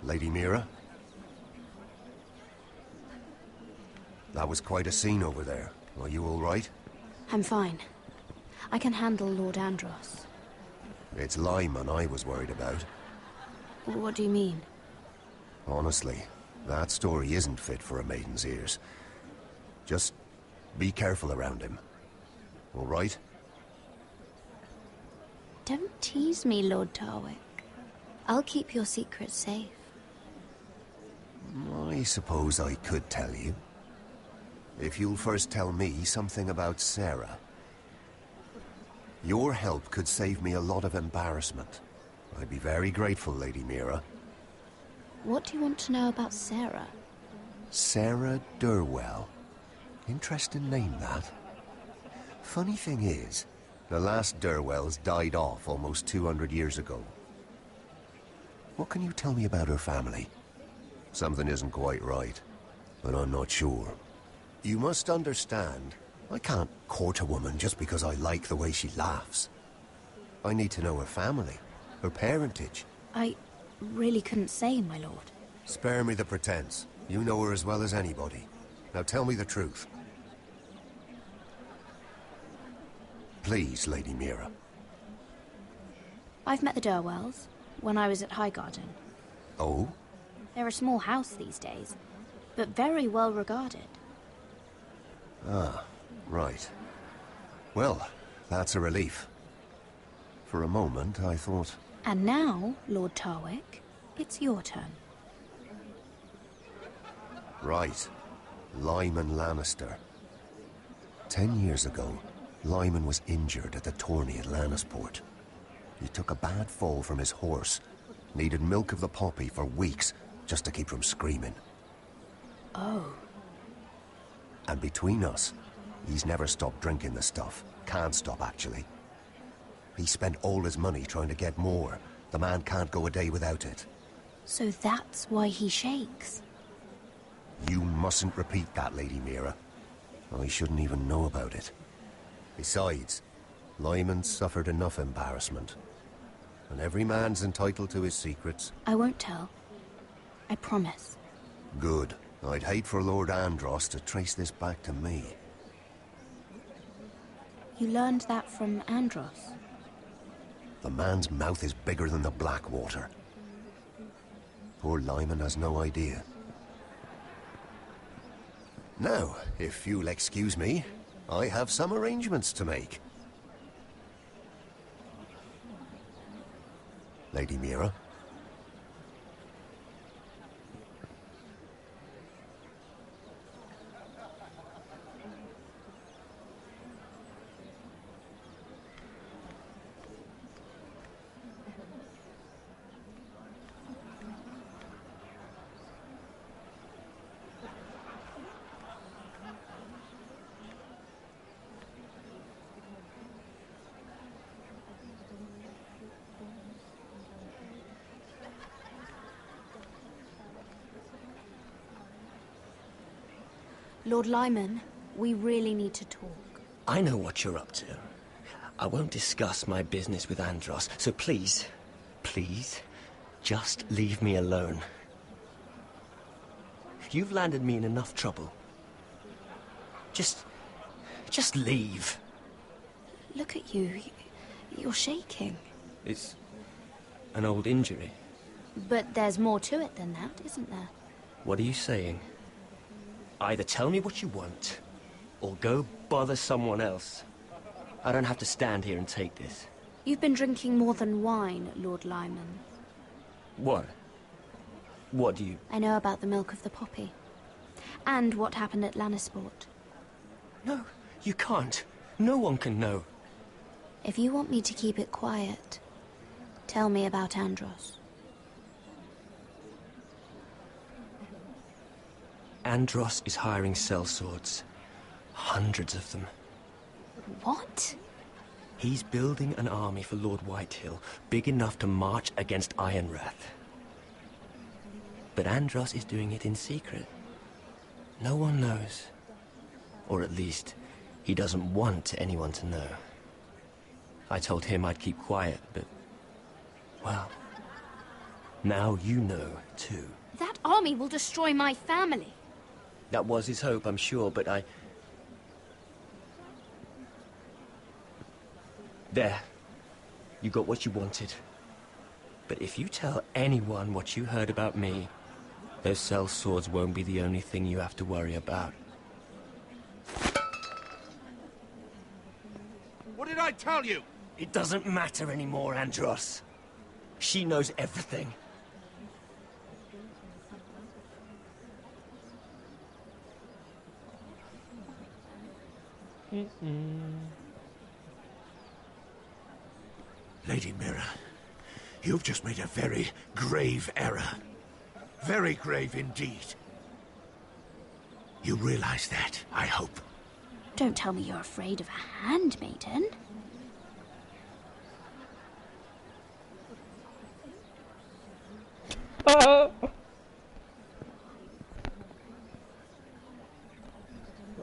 Lady Mira? That was quite a scene over there. Are you all right? I'm fine. I can handle Lord Andros. It's Lyman I was worried about. What do you mean? Honestly, that story isn't fit for a maiden's ears. Just be careful around him. All right? Don't tease me, Lord Tarwick. I'll keep your secret safe. I suppose I could tell you. If you'll first tell me something about Sarah. Your help could save me a lot of embarrassment. I'd be very grateful, Lady Mira. What do you want to know about Sarah? Sarah Durwell. Interesting name, that. Funny thing is, the last Durwells died off almost 200 years ago. What can you tell me about her family? Something isn't quite right, but I'm not sure. You must understand, I can't court a woman just because I like the way she laughs. I need to know her family, her parentage. I really couldn't say, my lord. Spare me the pretense. You know her as well as anybody. Now tell me the truth. Please, Lady Mira. I've met the Durwells when I was at Highgarden. Oh? They're a small house these days, but very well regarded. Ah, right. Well, that's a relief. For a moment, I thought... And now, Lord Tarwick, it's your turn. Right. Lyman Lannister. 10 years ago, Lyman was injured at the tourney at Lannisport. He took a bad fall from his horse, needed milk of the poppy for weeks just to keep from screaming. Oh. And between us, he's never stopped drinking the stuff. Can't stop, actually. He spent all his money trying to get more. The man can't go a day without it. So that's why he shakes. You mustn't repeat that, Lady Mira. I shouldn't even know about it. Besides, Lyman suffered enough embarrassment. And every man's entitled to his secrets. I won't tell. I promise. Good. I'd hate for Lord Andros to trace this back to me. You learned that from Andros? The man's mouth is bigger than the Blackwater. Poor Lyman has no idea. Now, if you'll excuse me, I have some arrangements to make. Lady Mira? Lord Lyman, we really need to talk. I know what you're up to. I won't discuss my business with Andros, so please, please, just leave me alone. You've landed me in enough trouble. Just leave. Look at you. You're shaking. It's an old injury. But there's more to it than that, isn't there? What are you saying? Either tell me what you want, or go bother someone else. I don't have to stand here and take this. You've been drinking more than wine, Lord Lyman. What? What do you... I know about the milk of the poppy. And what happened at Lannisport. No, you can't. No one can know. If you want me to keep it quiet, tell me about Andros. Andros is hiring sellswords. Hundreds of them. What? He's building an army for Lord Whitehill, big enough to march against Ironrath. But Andros is doing it in secret. No one knows. Or at least, he doesn't want anyone to know. I told him I'd keep quiet, but... well... now you know, too. That army will destroy my family. That was his hope, I'm sure, but I... There. You got what you wanted. But if you tell anyone what you heard about me, those sellswords won't be the only thing you have to worry about. What did I tell you? It doesn't matter anymore, Andros. She knows everything. Lady Mira, you've just made a very grave error. Very grave indeed. You realize that, I hope. Don't tell me you're afraid of a handmaiden. Oh,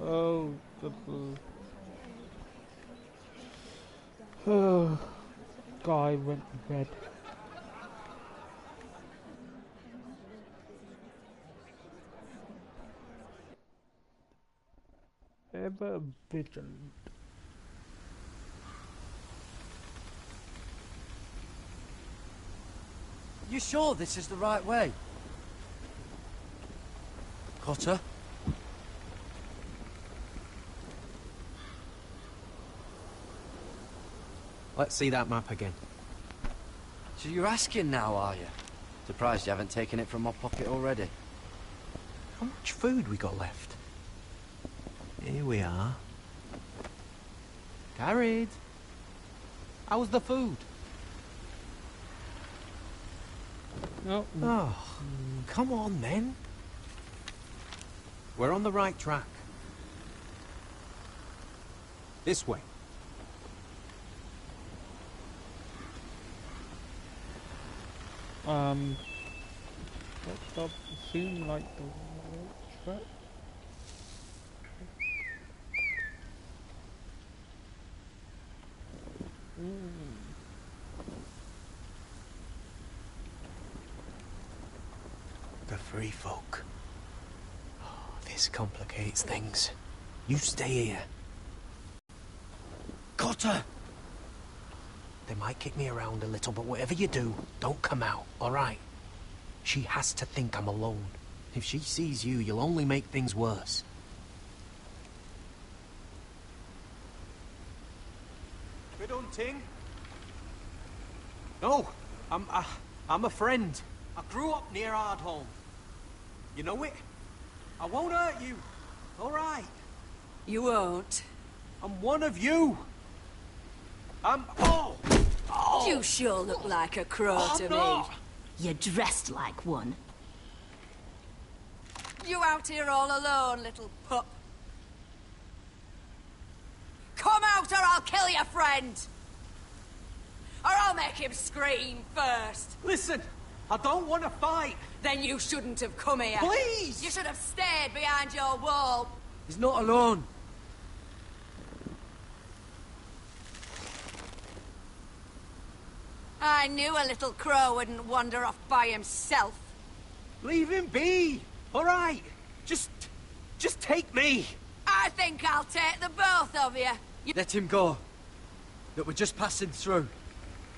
oh, guy went to bed. Ever vigilant. You sure this is the right way? Cotter? Let's see that map again. So you're asking now, are you? Surprised you haven't taken it from my pocket already. How much food we got left? Here we are. Carried. How's the food? No. Oh, come on then. We're on the right track. This way. That doesn't seem like the right track. The free folk. Oh, this complicates things. You stay here. Cotter! They might kick me around a little, but whatever you do, don't come out, alright? She has to think I'm alone. If she sees you, you'll only make things worse. Good hunting. No, I'm a friend. I grew up near Ardholm. You know it? I won't hurt you. Alright. You won't. I'm one of you. Oh! You sure look like a crow to not. me. You're dressed like one. You out here all alone, little pup? Come out or I'll kill your friend! Or I'll make him scream first! Listen, I don't want to fight. Then you shouldn't have come here. Please! You should have stayed behind your wall. He's not alone. I knew a little crow wouldn't wander off by himself. Leave him be. All right. Just take me. I think I'll take the both of you. Let him go. Look, we're just passing through.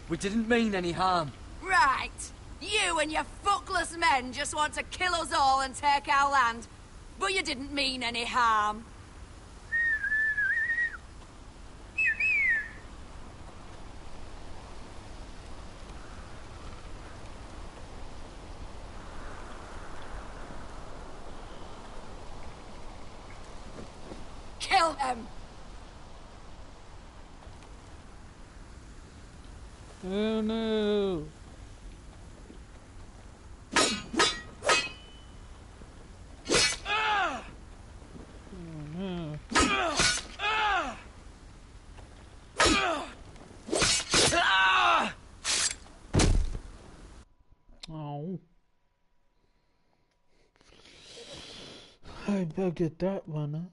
We didn't mean any harm. Right. You and your fuckless men just want to kill us all and take our land. But you didn't mean any harm. Kill him! Oh no! Oh. I buggered that one up.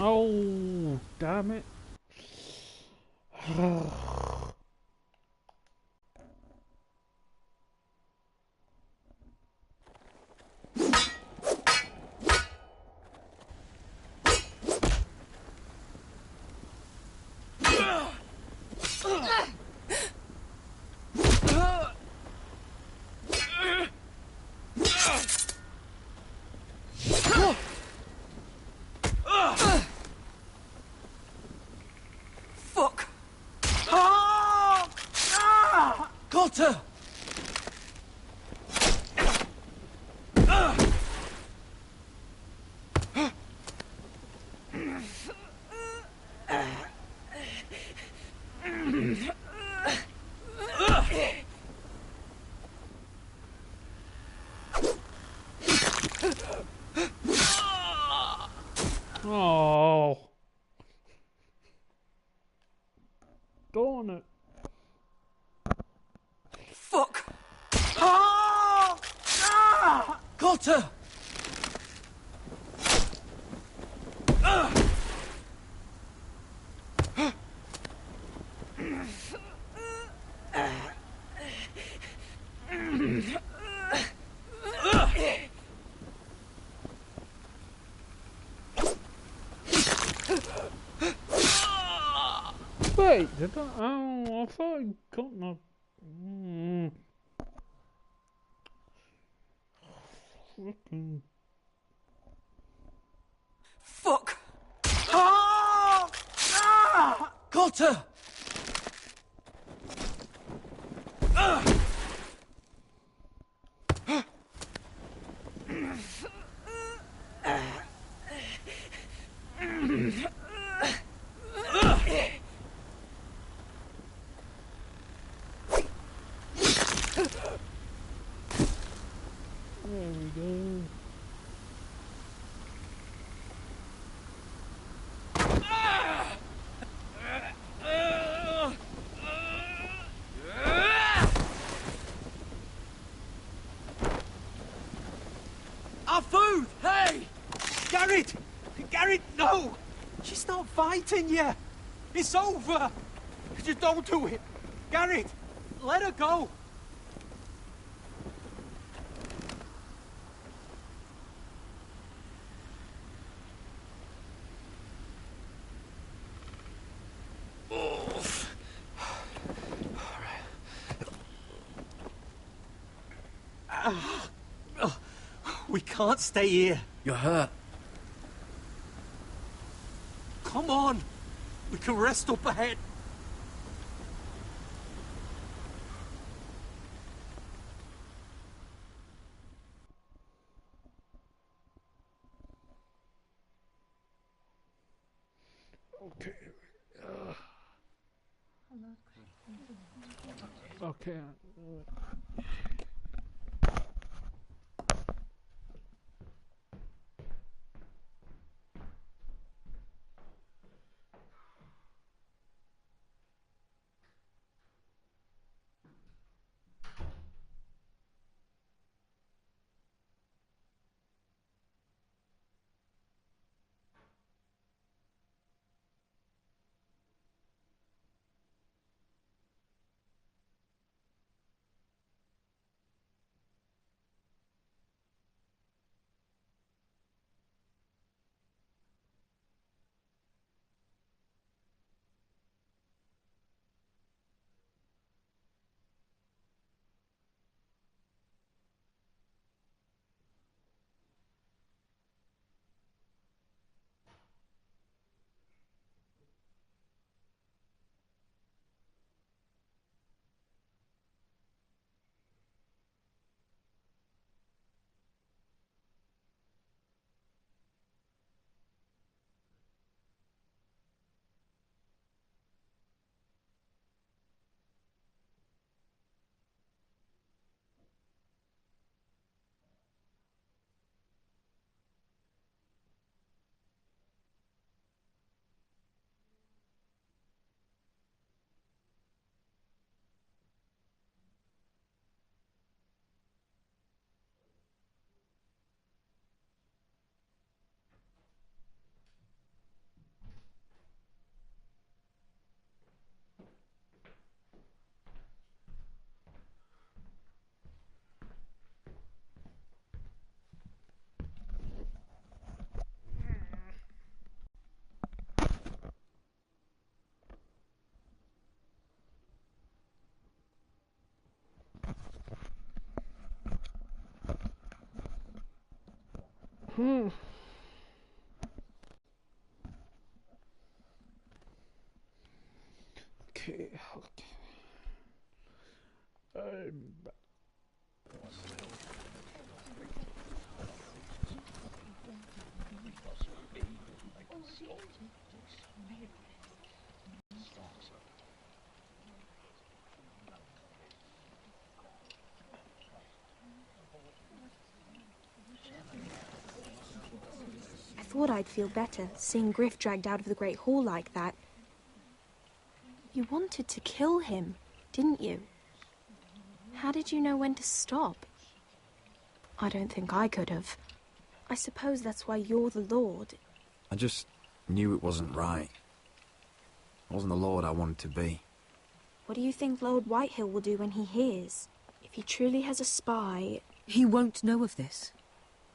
Oh, damn it. Fuck! Got her! Oh. Darn it. Fuck! Got her! Wait, did I? Oh, I thought I got my. Freaking. Fuck! Got her! There we go. Our food! Hey! Garrett! Garrett, no! She's not fighting you! It's over! Just don't do it! Garrett! Let her go! We can't stay here. You're hurt. Come on! We can rest up ahead. Okay. Okay. Hmm. Okay. I thought I'd feel better, seeing Griff dragged out of the Great Hall like that. You wanted to kill him, didn't you? How did you know when to stop? I don't think I could have. I suppose that's why you're the Lord. I just knew it wasn't right. I wasn't the Lord I wanted to be. What do you think Lord Whitehill will do when he hears? If he truly has a spy... He won't know of this.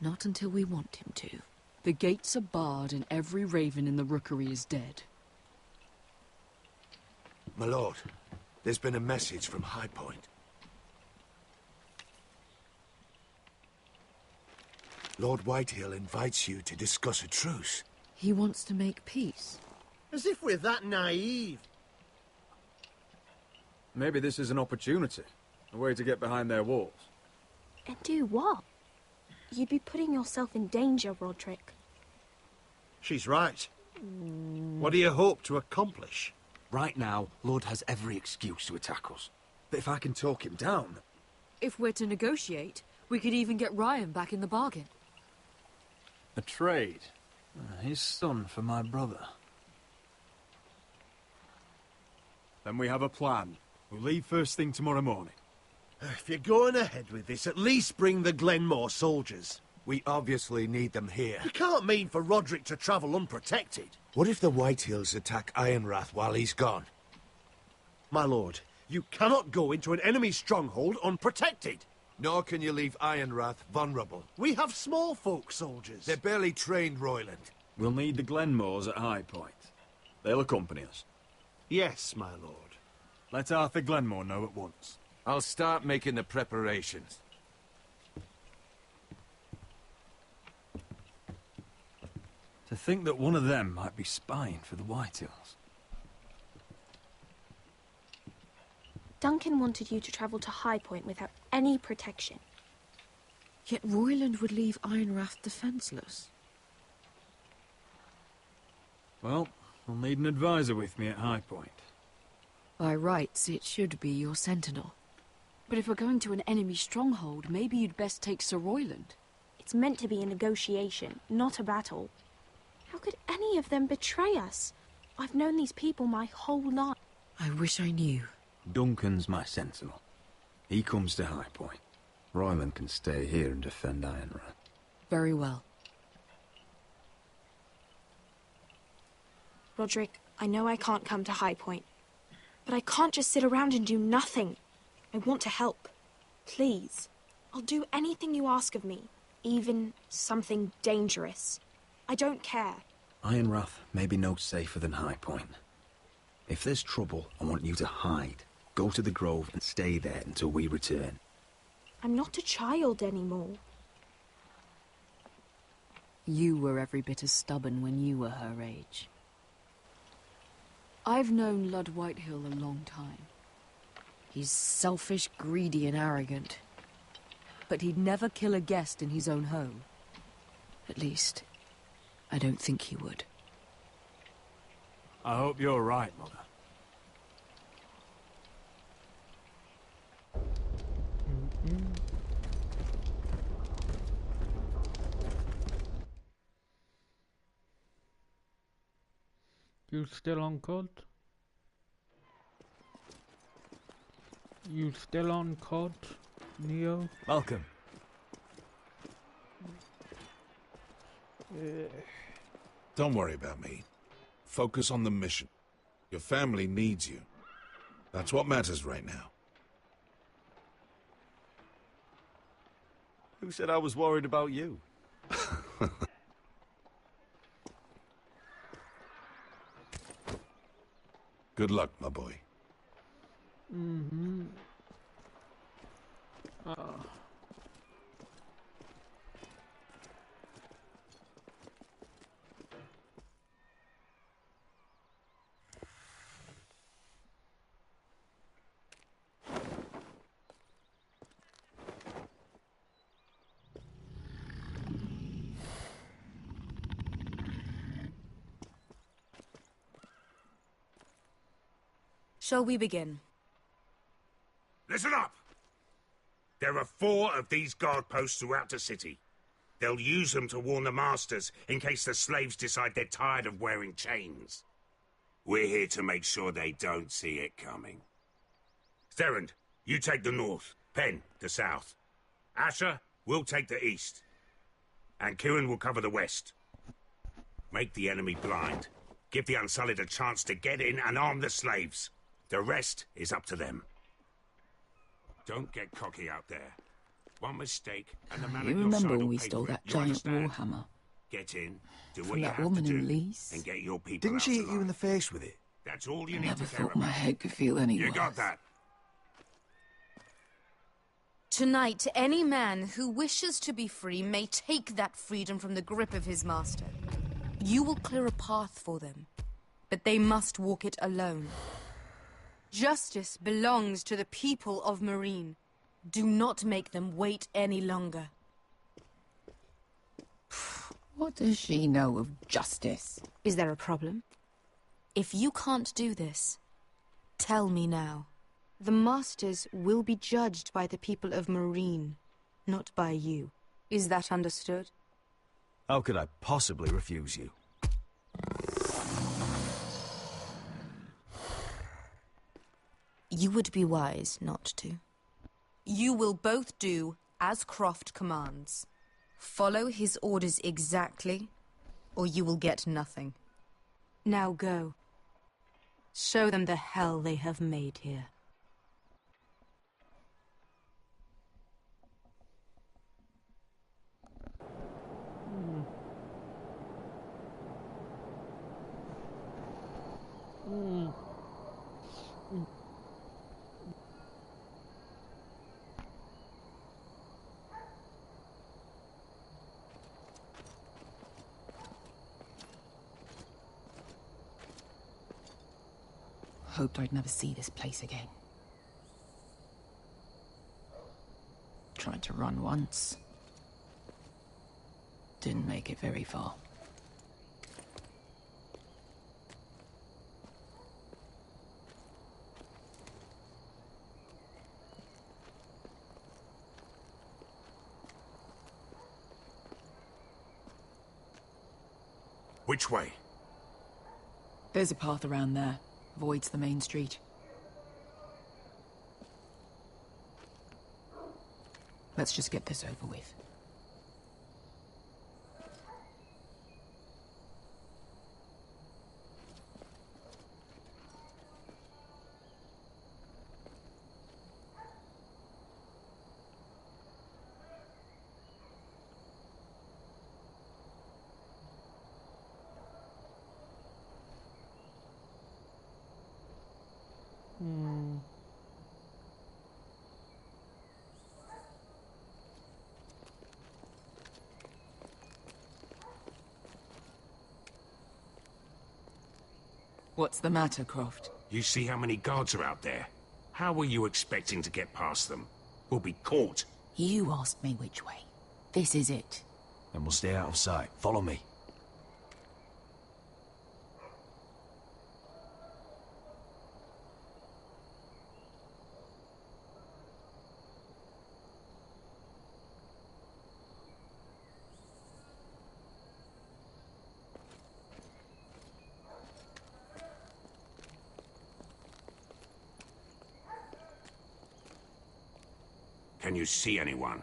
Not until we want him to. The gates are barred and every raven in the rookery is dead. My lord, there's been a message from High Point. Lord Whitehill invites you to discuss a truce. He wants to make peace. As if we're that naive. Maybe this is an opportunity. A way to get behind their walls. And do what? You'd be putting yourself in danger, Roderick. She's right. What do you hope to accomplish? Right now, Lord has every excuse to attack us. But if I can talk him down... If we're to negotiate, we could even get Ryan back in the bargain. A trade? His son for my brother. Then we have a plan. We'll leave first thing tomorrow morning. If you're going ahead with this, at least bring the Glenmore soldiers. We obviously need them here. You can't mean for Roderick to travel unprotected. What if the Whitehills attack Ironrath while he's gone? My lord, you cannot go into an enemy stronghold unprotected. Nor can you leave Ironrath vulnerable. We have small folk soldiers. They're barely trained, Royland. We'll need the Glenmores at High Point. They'll accompany us. Yes, my lord. Let Arthur Glenmore know at once. I'll start making the preparations. To think that one of them might be spying for the Whitehills. Duncan wanted you to travel to High Point without any protection. Yet Royland would leave Ironrath defenseless. Well, I'll need an advisor with me at High Point. By rights, it should be your sentinel. But if we're going to an enemy stronghold, maybe you'd best take Sir Royland. It's meant to be a negotiation, not a battle. How could any of them betray us? I've known these people my whole life. I wish I knew. Duncan's my sentinel. He comes to High Point. Royland can stay here and defend Ironrath. Very well. Roderick, I know I can't come to High Point, but I can't just sit around and do nothing. I want to help. Please. I'll do anything you ask of me, even something dangerous. I don't care. Ironrath may be no safer than High Point. If there's trouble, I want you to hide. Go to the Grove and stay there until we return. I'm not a child anymore. You were every bit as stubborn when you were her age. I've known Lud Whitehill a long time. He's selfish, greedy, and arrogant. But he'd never kill a guest in his own home. At least, I don't think he would. I hope you're right, Mother. You still on COD? You still on COD, Neo? Welcome. Don't worry about me. Focus on the mission. Your family needs you. That's what matters right now. Who said I was worried about you? Good luck, my boy. Mm-hmm. Shall we begin? Listen up! There are 4 of these guard posts throughout the city. They'll use them to warn the masters in case the slaves decide they're tired of wearing chains. We're here to make sure they don't see it coming. Therend, you take the north. Penn, the south. Asher, we'll take the east. And Kieran will cover the west. Make the enemy blind. Give the Unsullied a chance to get in and arm the slaves. The rest is up to them. Don't get cocky out there. One mistake, and the man You at your remember side when will we pay stole for it. that You giant understand? warhammer? Get in, do From what you that have woman to in do, Lease? and get your people Didn't out she hit you alive. in the face with it? That's all you I need never to care thought my about. head could feel any You worse. got that? Tonight, any man who wishes to be free may take that freedom from the grip of his master. You will clear a path for them, but they must walk it alone. Justice belongs to the people of Marine. Do not make them wait any longer. What does she know of justice? Is there a problem? If you can't do this, tell me now. The Masters will be judged by the people of Marine, not by you. Is that understood? How could I possibly refuse you? You would be wise not to. You will both do as Croft commands. Follow his orders exactly, or you will get nothing. Now go. Show them the hell they have made here. Hoped I'd never see this place again. Tried to run once. Didn't make it very far. Which way? There's a path around there. Avoids the main street. Let's just get this over with. What's the matter, Croft? You see how many guards are out there? How were you expecting to get past them? We'll be caught. You asked me which way. This is it. Then we'll stay out of sight. Follow me. Can you see anyone?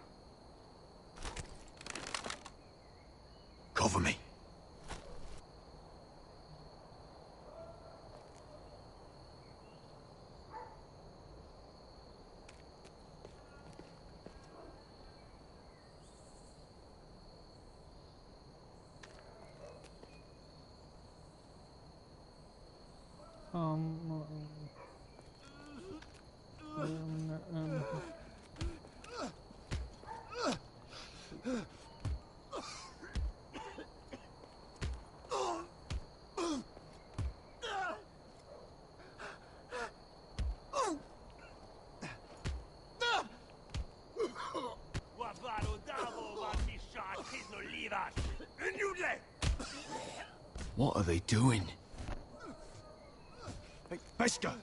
Cover me. What are they doing? Hey, Beskha!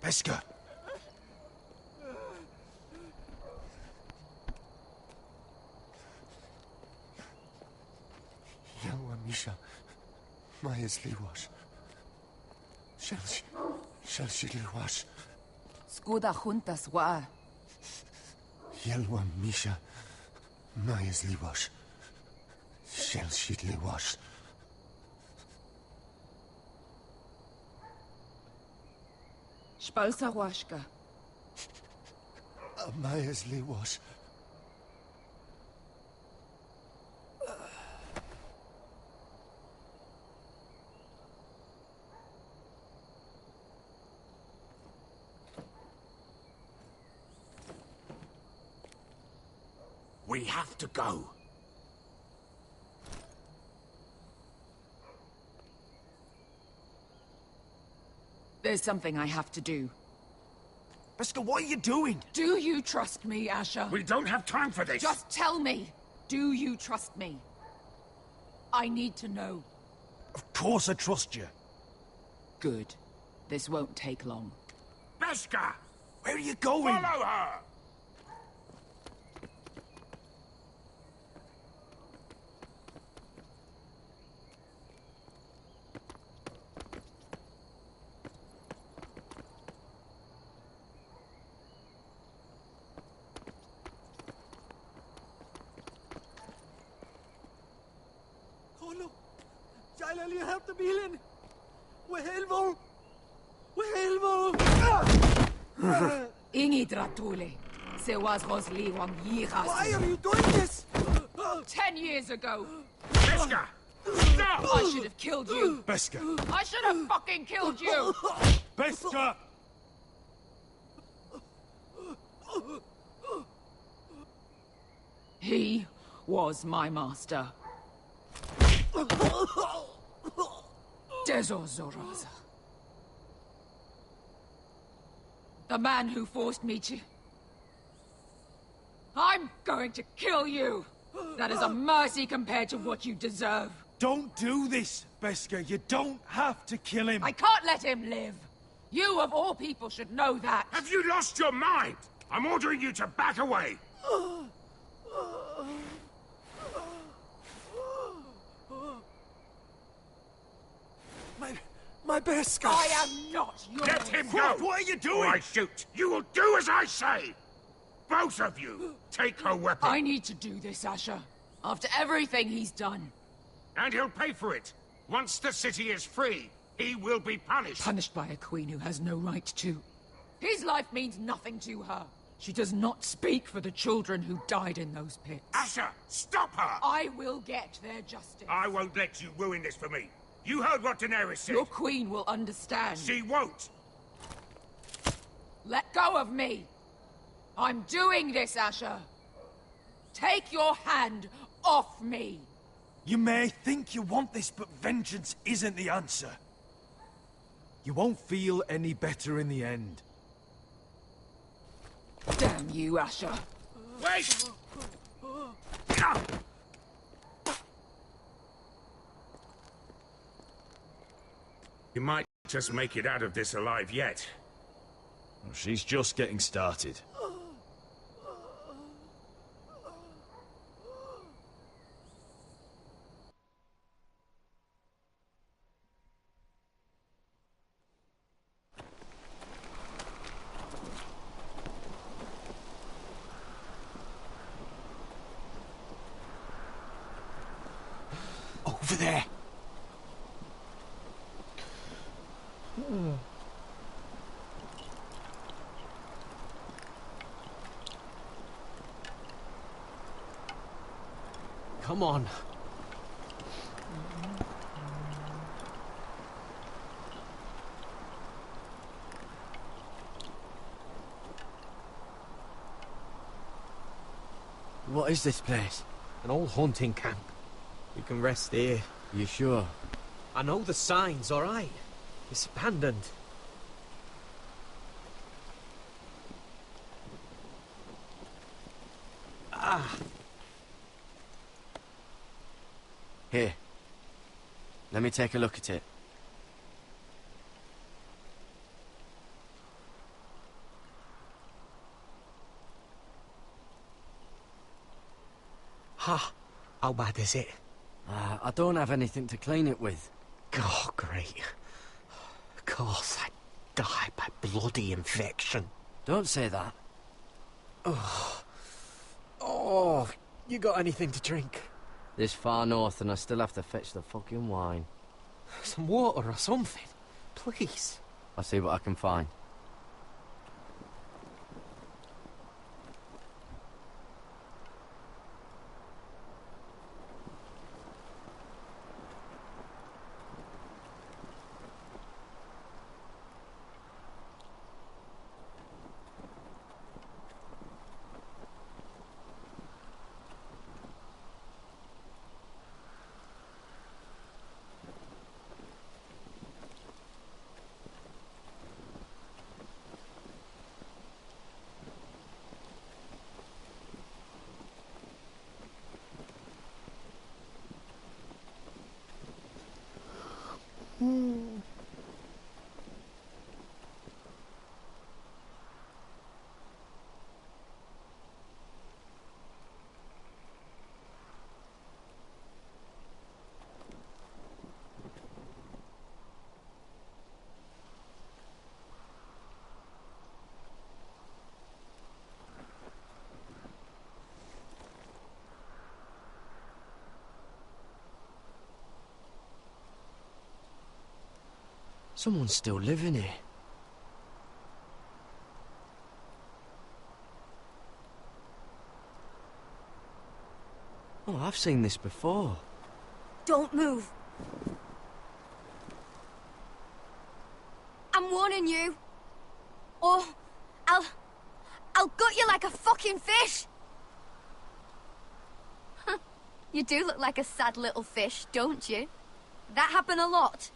Beskha! Yelwa Misha, Maya's Liwash. Shall she Liwash? Skuda juntas wa. Yelwa Misha, Maya's Liwash. Shall she Liwash? Spalsa washka. Maya's Liwash. We have to go. There's something I have to do. Beskha, what are you doing? Do you trust me, Asher? We don't have time for this. Just tell me. Do you trust me? I need to know. Of course I trust you. Good. This won't take long. Beskha! Where are you going? Follow her! You have to be in. Wehelvo! Ingi dratule. Se was Rosli wang yiras. Why are you doing this? 10 years ago. Beskha! Stop! I should have killed you. Beskha! I should have fucking killed you. Beskha! He was my master. Dezor Zoraza. The man who forced me to... I'm going to kill you! That is a mercy compared to what you deserve. Don't do this, Beskha. You don't have to kill him. I can't let him live. You, of all people, should know that. Have you lost your mind? I'm ordering you to back away. My best guy. I am not yours. Let him go! What are you doing? Or I shoot. You will do as I say! Both of you, take her weapon. I need to do this, Asher. After everything he's done. And he'll pay for it. Once the city is free, he will be punished. Punished by a queen who has no right to. His life means nothing to her. She does not speak for the children who died in those pits. Asher, stop her! I will get their justice. I won't let you ruin this for me. You heard what Daenerys said. Your queen will understand. She won't. Let go of me. I'm doing this, Asher. Take your hand off me. You may think you want this, but vengeance isn't the answer. You won't feel any better in the end. Damn you, Asher. Wait! You might just make it out of this alive yet. Well, she's just getting started. Over there. Come on. What is this place? An old hunting camp. You can rest here. You sure? I know the signs, all right. It's abandoned. Ah. Here. Let me take a look at it. Ha! How bad is it? I don't have anything to clean it with. Oh, great. Of course, I die by bloody infection. Don't say that. Oh, you got anything to drink? This far north and I still have to fetch the fucking wine. Some water or something, please. I'll see what I can find. Someone's still living here. Oh, I've seen this before. Don't move. I'm warning you. Or I'll gut you like a fucking fish. You do look like a sad little fish, don't you? That happen a lot.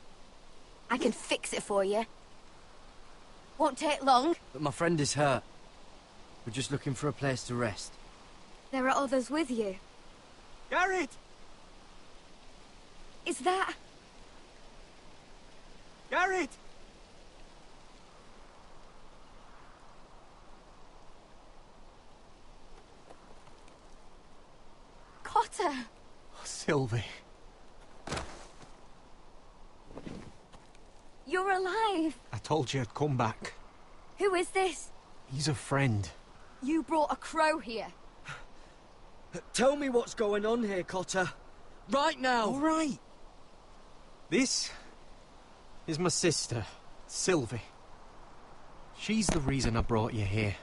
I can fix it for you. Won't take long. But my friend is hurt. We're just looking for a place to rest. There are others with you. Garrett! Is that... Garrett! matter? Sylvie. You're alive. I told you I'd come back. Who is this? He's a friend. You brought a crow here. Tell me what's going on here, Cotter. Right now! All right. This is my sister, Sylvie. She's the reason I brought you here.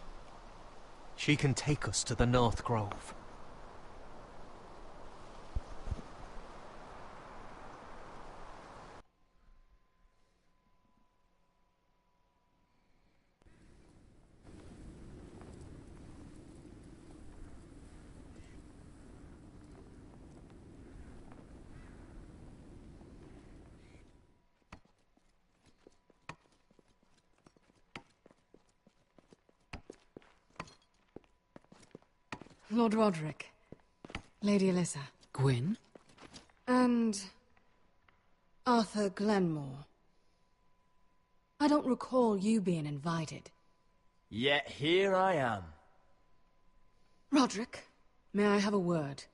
She can take us to the North Grove. Lord Roderick, Lady Alyssa. Gwyn? And Arthur Glenmore. I don't recall you being invited. Yet here I am. Roderick, may I have a word?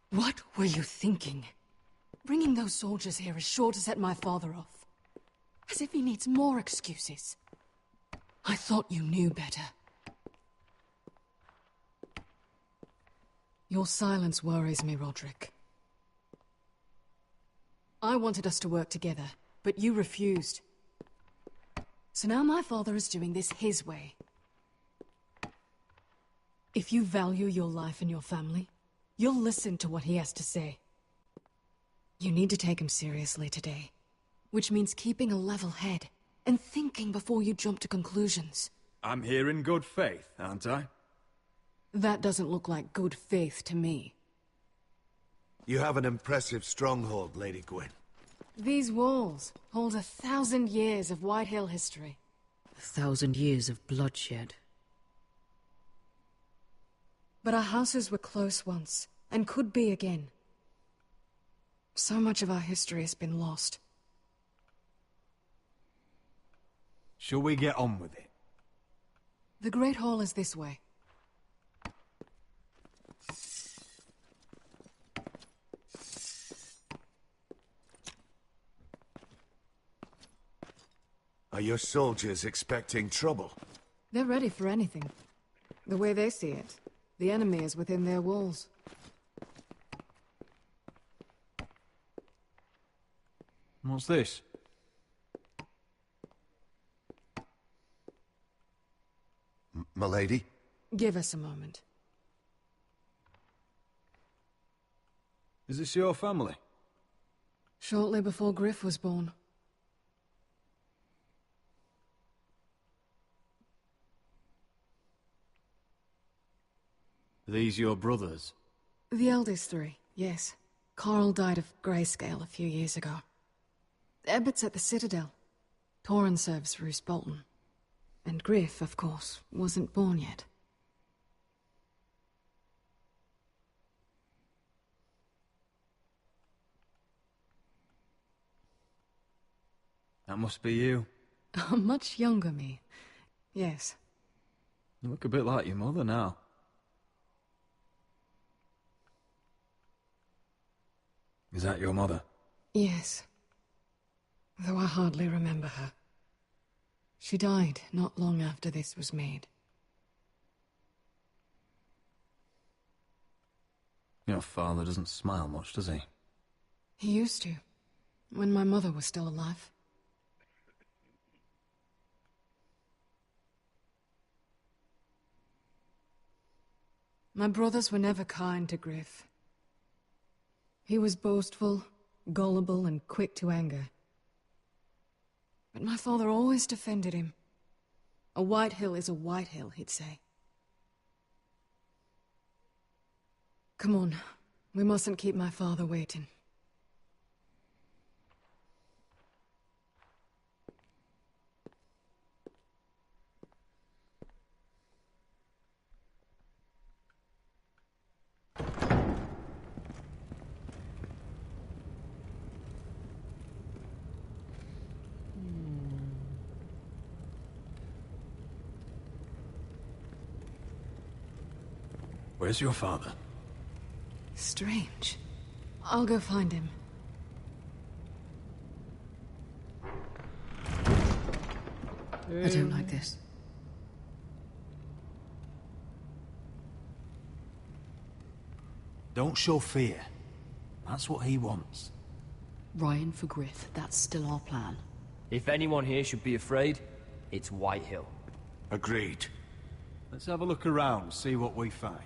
What were you thinking? Bringing those soldiers here is sure to set my father off. As if he needs more excuses. I thought you knew better. Your silence worries me, Roderick. I wanted us to work together, but you refused. So now my father is doing this his way. If you value your life and your family, you'll listen to what he has to say. You need to take him seriously today, which means keeping a level head and thinking before you jump to conclusions. I'm here in good faith, aren't I? That doesn't look like good faith to me. You have an impressive stronghold, Lady Gwyn. These walls hold 1,000 years of White Hill history. 1,000 years of bloodshed. But our houses were close once, and could be again. So much of our history has been lost. Shall we get on with it? The Great Hall is this way. Are your soldiers expecting trouble? They're ready for anything. The way they see it, the enemy is within their walls. What's this? M'lady? Give us a moment. Is this your family? Shortly before Griff was born. Are these your brothers? The eldest three, yes. Carl died of grayscale a few years ago. Ebbett's at the Citadel. Torrin serves Roose Bolton. And Griff, of course, wasn't born yet. That must be you. A much younger me. Yes. You look a bit like your mother now. Is that your mother? Yes. Though I hardly remember her. She died not long after this was made. Your father doesn't smile much, does he? He used to, when my mother was still alive. My brothers were never kind to Griff. He was boastful, gullible, and quick to anger. But my father always defended him. A White Hill is a White Hill, he'd say. Come on, we mustn't keep my father waiting. Where's your father? Strange. I'll go find him. I don't like this. Don't show fear. That's what he wants. Ryan for Griff, that's still our plan. If anyone here should be afraid, it's Whitehill. Agreed. Let's have a look around, see what we find.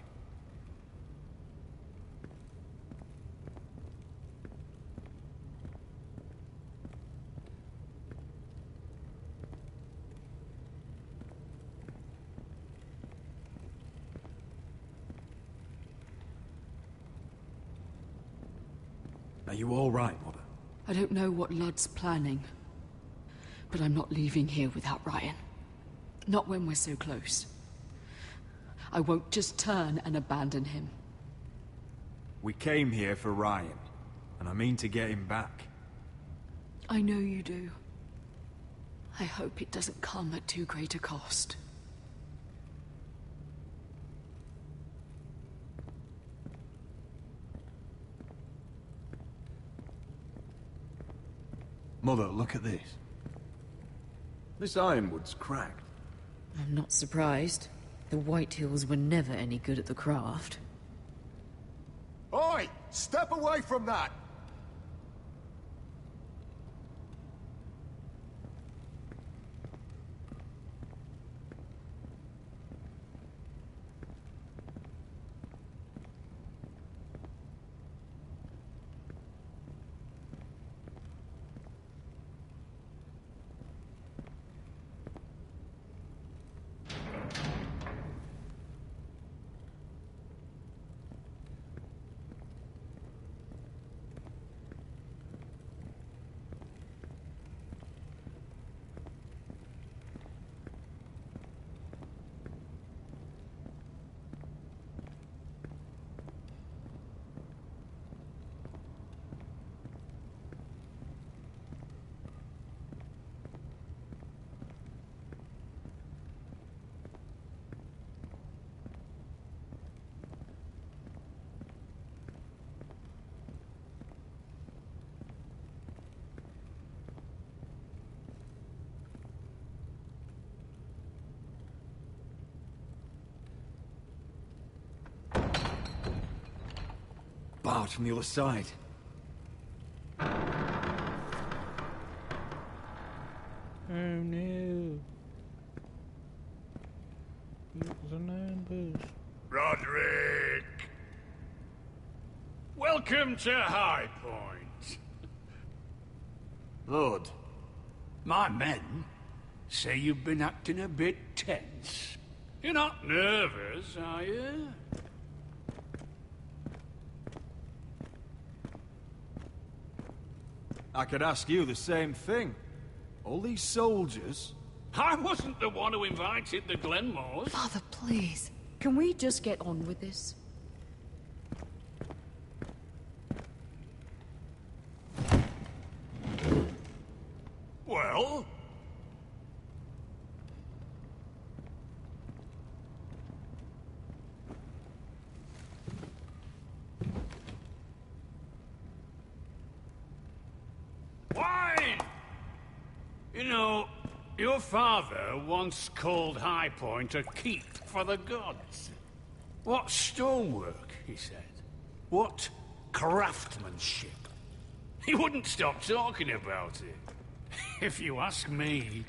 Are you all right, Mother? I don't know what Ludd's planning, but I'm not leaving here without Ryan. Not when we're so close. I won't just turn and abandon him. We came here for Ryan, and I mean to get him back. I know you do. I hope it doesn't come at too great a cost. Mother, look at this. This ironwood's cracked. I'm not surprised. The Whitehills were never any good at the craft. Oi! Step away from that! Barred from the other side. Oh no. It was an ambush. Roderick! Welcome to High Point. Lord, my men say you've been acting a bit tense. You're not nervous, are you? I could ask you the same thing. All these soldiers... I wasn't the one who invited the Glenmores. Father, please. Can we just get on with this? Well? Wine! You know, your father once called High Point a keep for the gods. What stonework, he said. What craftsmanship. He wouldn't stop talking about it. If you ask me,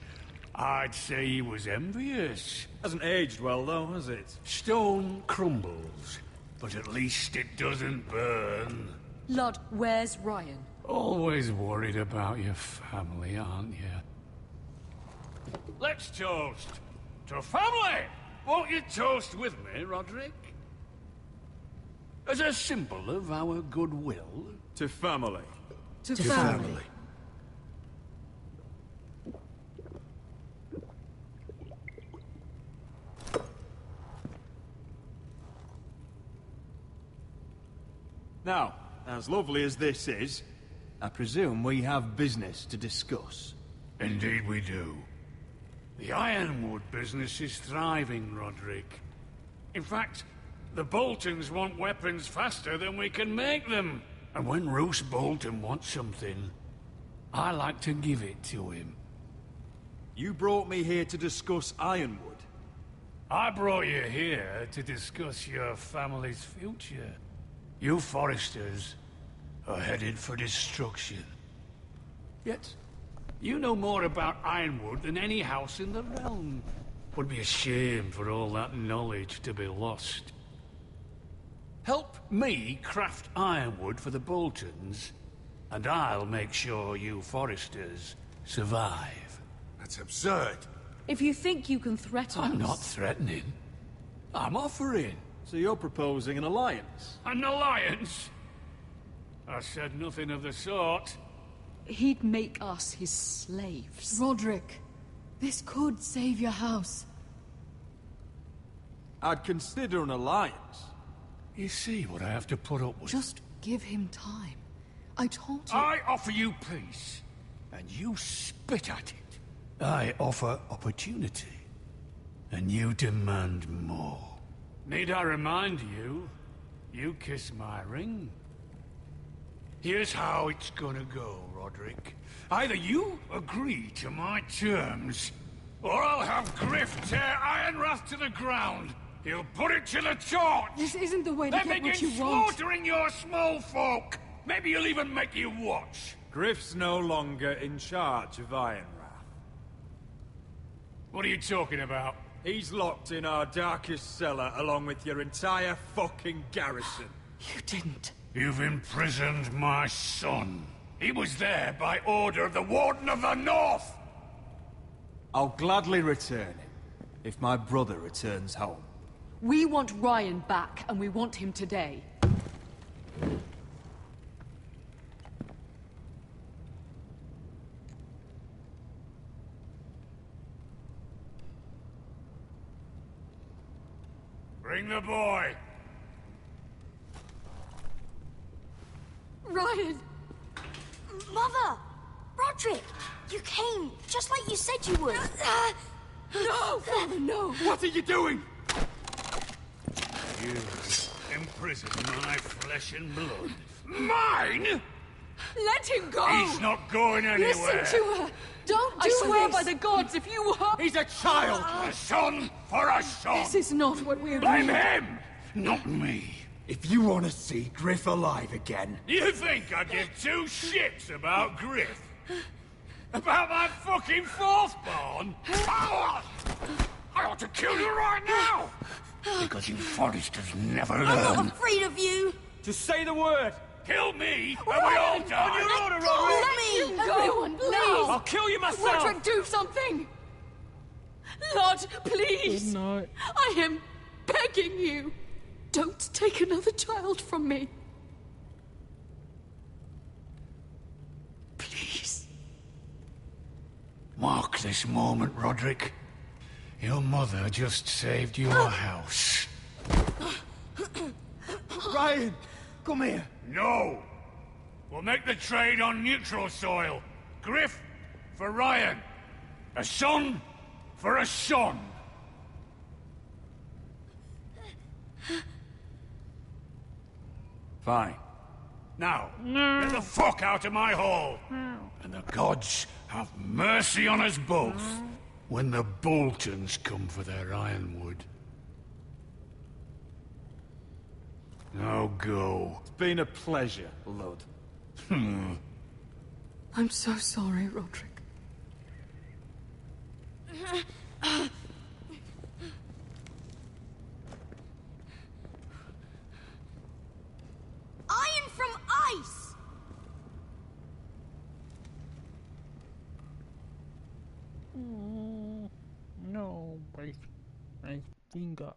I'd say he was envious. Hasn't aged well, though, has it? Stone crumbles, but at least it doesn't burn. Ludd, where's Ryan? Always worried about your family, aren't you? Let's toast to family! Won't you toast with me, Roderick? As a symbol of our goodwill. To family. To family. Now, as lovely as this is, I presume we have business to discuss. Indeed we do. The ironwood business is thriving, Roderick. In fact, The Boltons want weapons faster than we can make them. And when Roose Bolton wants something, I like to give it to him. You brought me here to discuss Ironwood. I brought you here to discuss your family's future. You Forresters are headed for destruction. Yet, you know more about Ironwood than any house in the realm. Would be a shame for all that knowledge to be lost. Help me craft ironwood for the Boltons, and I'll make sure you Forresters survive. That's absurd. If you think you can threaten us... I'm not threatening. I'm offering. So you're proposing an alliance? An alliance? I said nothing of the sort. He'd make us his slaves. Roderick, this could save your house. I'd consider an alliance. You see what I have to put up with? Just give him time. I told you... I offer you peace, and you spit at it. I offer opportunity, and you demand more. Need I remind you, you kiss my ring? Here's how it's gonna go, Roderick. Either you agree to my terms, or I'll have Griff tear ENG-adsraaf to the ground. He'll put it to the torch! This isn't the way to get what you begin want. slaughtering your small folk! Maybe he'll even make you watch. Griff's no longer in charge of ENG-adsraaf. What are you talking about? He's locked in our darkest cellar along with your entire fucking garrison. You didn't. You've imprisoned my son. He was there by order of the Warden of the North! I'll gladly return him, if my brother returns home. We want Ryan back, and we want him today. Bring the boy! Ryan! Mother! Roderick! You came, just like you said you would. No, Father, no! What are you doing? You imprison my flesh and blood. Mine? Let him go! He's not going anywhere. Listen to her! Don't do I swear this! by the gods, if you hurt... He's a child! A son for a son! This is not what we Blame agreed. him, not me. If you want to see Griff alive again... You think I give two shits about Griff? About my fucking fourth-born? I ought to kill you right now! Because you Forresters never learn. I'm not afraid of you! Just say the word! Kill me, and we all die! On your order, Roderick! Let him go! Everyone, please! I'll kill you myself! Roderick, do something! Lord, please! Good night. I am begging you! Don't take another child from me! Please. Mark this moment, Roderick. Your mother just saved your house. Ryan, come here. No! We'll make the trade on neutral soil. Griff for Ryan. A son for a son. Fine. Now, get the fuck out of my hall. And the gods have mercy on us both when the Boltons come for their ironwood. Now go. It's been a pleasure, Lud. I'm so sorry, Roderick. Iron from ice! No, my finger.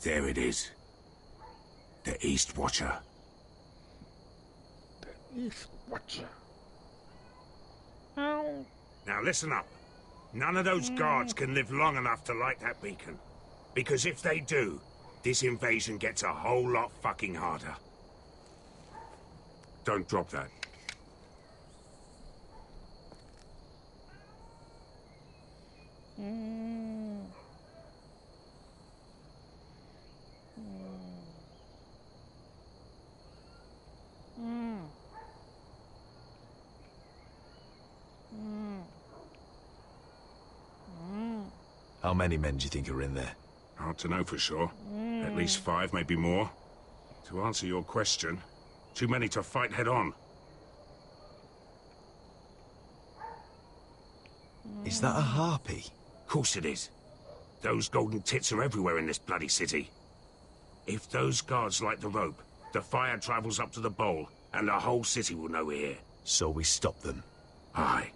There it is. The East Watcher. The East Watcher. Ow. Now listen up. None of those guards can live long enough to light that beacon. Because if they do, this invasion gets a whole lot fucking harder. Don't drop that. How many men do you think are in there? Hard to know for sure. At least 5, maybe more. To answer your question, too many to fight head on. Is that a harpy? Course it is. Those golden tits are everywhere in this bloody city. If those guards light the rope, the fire travels up to the bowl, and the whole city will know we're here. So we stop them? Aye.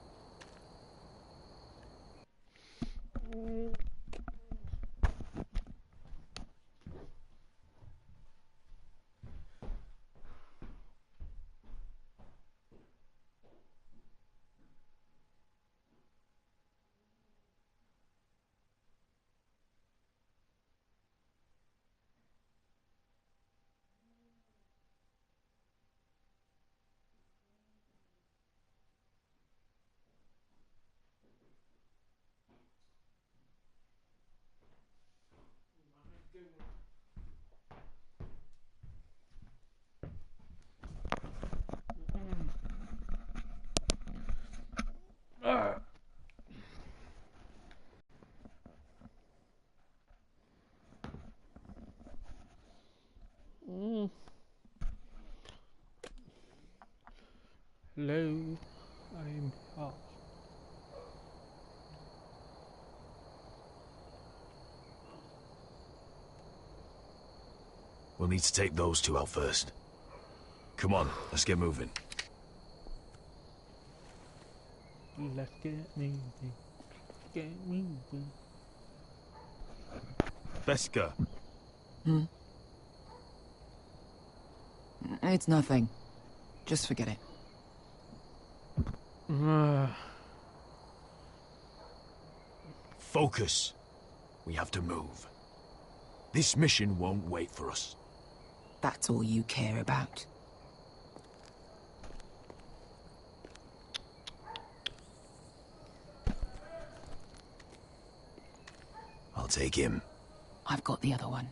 Hello, I'm up. We'll need to take those two out first. Come on, let's get moving. Let's get moving. Get moving. Beska. It's nothing. Just forget it. Focus. We have to move. This mission won't wait for us. That's all you care about. I'll take him. I've got the other one.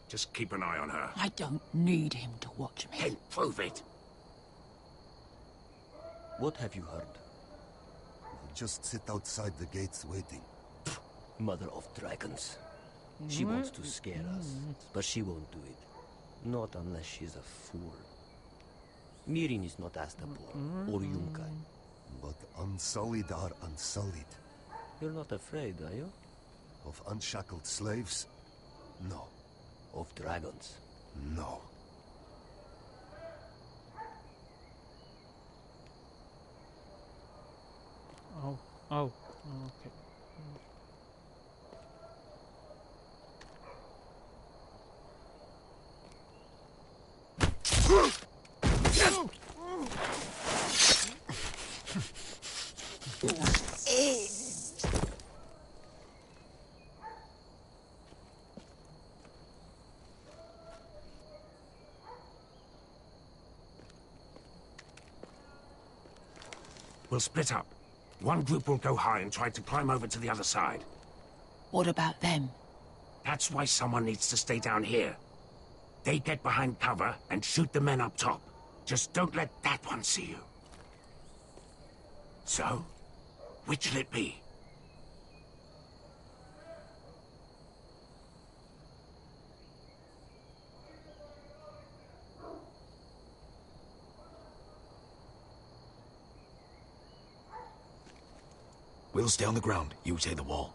Just keep an eye on her. I don't need him to watch me. Then prove it. What have you heard? We'll just sit outside the gates waiting. Mother of dragons. She wants to scare us, but she won't do it. Not unless she's a fool. Mirin is not Astapor or Yunkai. But unsullied are unsullied. You're not afraid, are you? Of unshackled slaves? No. Of dragons? No. Oh, okay. We'll split up. One group will go high and try to climb over to the other side. What about them? That's why someone needs to stay down here. They get behind cover and shoot the men up top. Just don't let that one see you. So, which'll it be? We'll stay on the ground. You take the wall.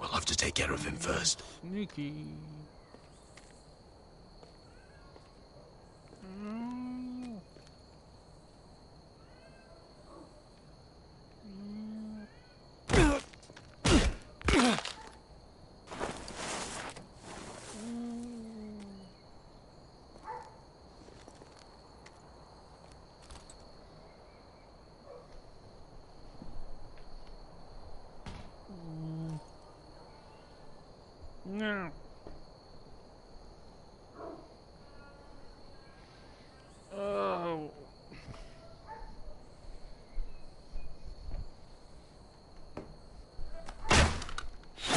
We'll have to take care of him first. Sneaky.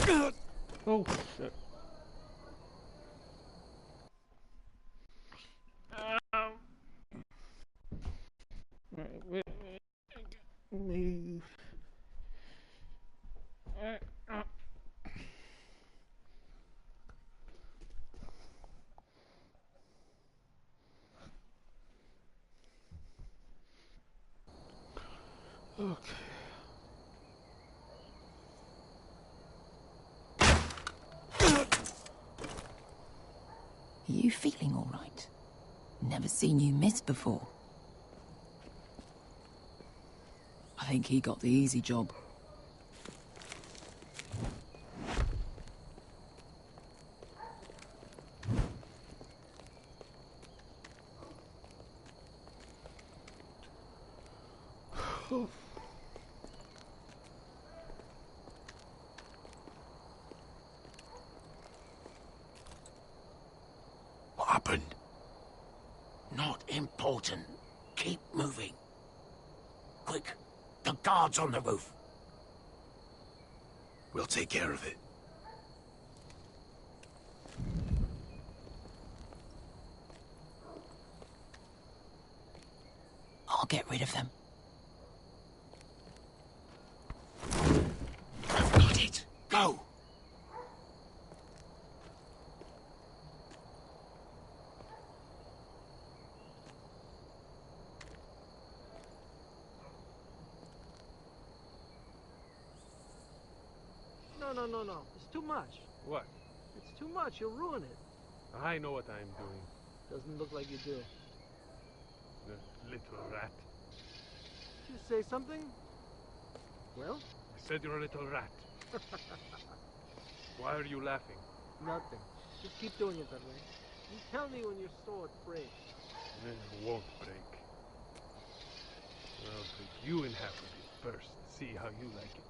Oh shit. Wait. Move. Okay. Are you feeling all right? Never seen you miss before. I think he got the easy job. What happened? Not important. Keep moving. Quick, the guard's on the roof. We'll take care of it. I'll get rid of them. I've got it. Go! No. It's too much. What? It's too much. You'll ruin it. I know what I'm doing. Doesn't look like you do. The little rat. Did you say something? Well? I said you're a little rat. Why are you laughing? Nothing. Just keep doing it that way. You tell me when your sword breaks. It won't break. I'll break you in half of it first. See how you like it.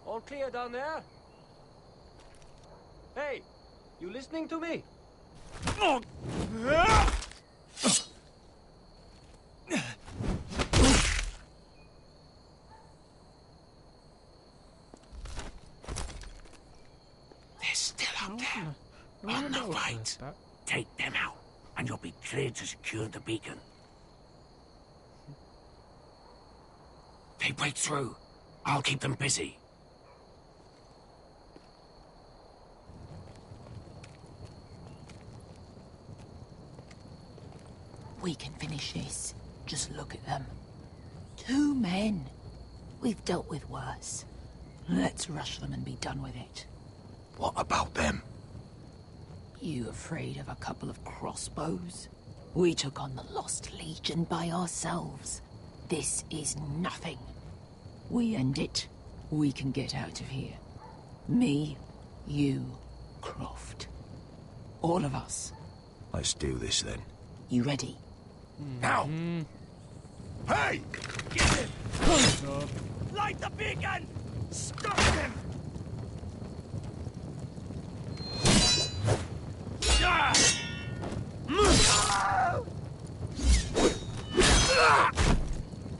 All clear down there? Hey, you listening to me? They're still up there. On the right. Take them out, and you'll be cleared to secure the beacon. They break through. I'll keep them busy. We can finish this. Just look at them. 2 men. We've dealt with worse. Let's rush them and be done with it. What about them? You afraid of a couple of crossbows? We took on the Lost Legion by ourselves. This is nothing. We end it, we can get out of here. Me, you, Croft. All of us. Let's do this then. You ready? Now! Hey! Get him! Light the beacon! Stop him!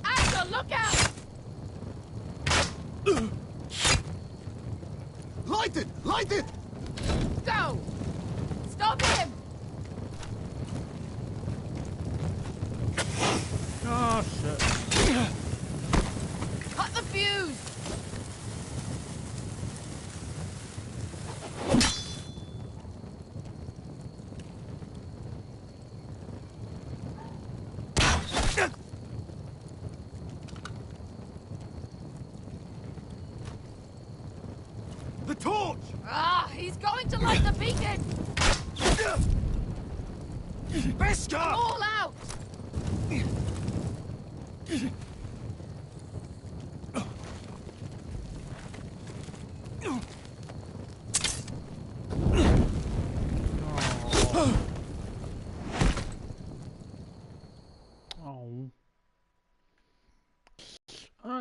Axel, look out! Light it! Light it! Go! Stop him! Oh shit. Cut the fuse! The torch! Ah, he's going to light the beacon! Beskar! All out!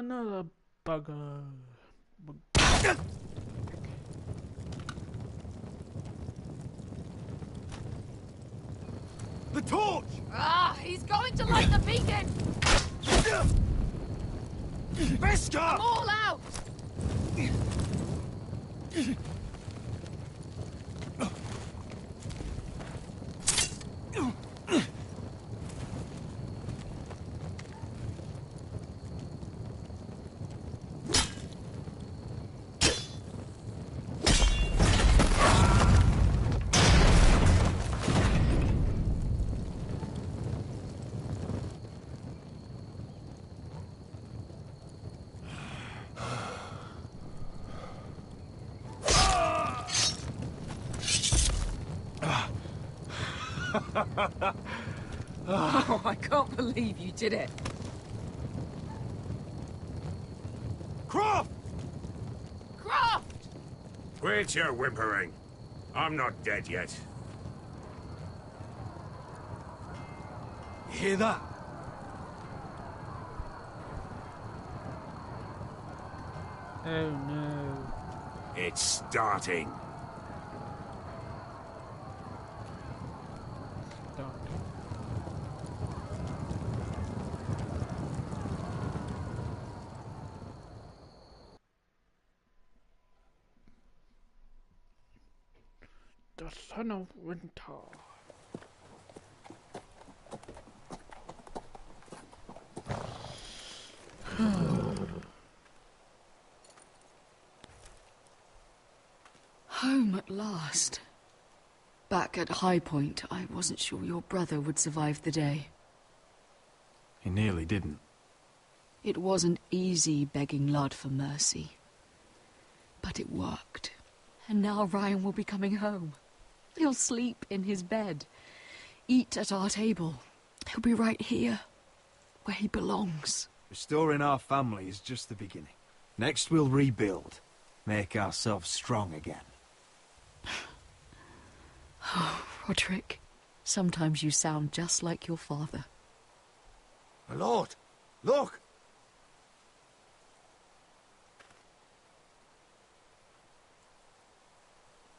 Another bugger. The torch! Ah, he's going to light the beacon! Vesca! I'm all out! Oh, I can't believe you did it. Croft! Croft! Quit your whimpering. I'm not dead yet. You hear that? Oh no. It's starting. The son of winter. Home at last. Back at High Point, I wasn't sure your brother would survive the day. He nearly didn't. It wasn't easy begging Lud for mercy. But it worked. And now Ryan will be coming home. He'll sleep in his bed, eat at our table. He'll be right here, where he belongs. Restoring our family is just the beginning. Next we'll rebuild. Make ourselves strong again. Oh, Roderick, sometimes you sound just like your father. My lord, look!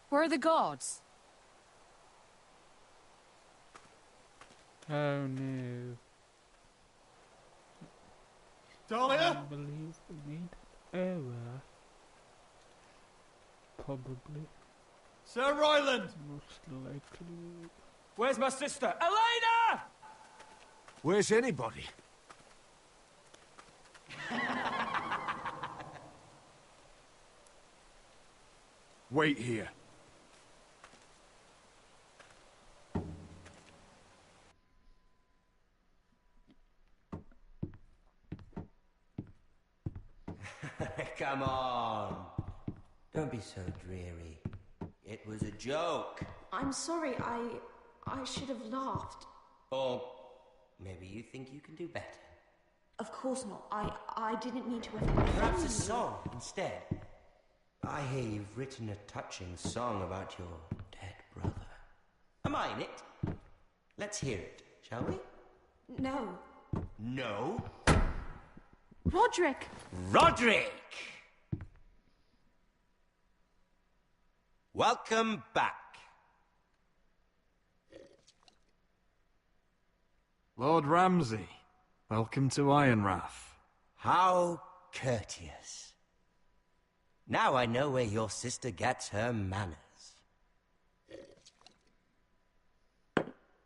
Where are the guards? Oh no. Dahlia? I believe we need error. Probably. Sir Royland! Most likely. Where's my sister? Elena! Where's anybody? Wait here. Come on. Don't be so dreary. It was a joke. I'm sorry, I should have laughed. Or maybe you think you can do better. Of course not. I didn't mean to offend Perhaps a you. song instead. I hear you've written a touching song about your dead brother. Am I in it? Let's hear it, shall we? No. No? Roderick! Roderick! Welcome back. Lord Ramsay, welcome to ENG-adsraaf. How courteous. Now I know where your sister gets her manners.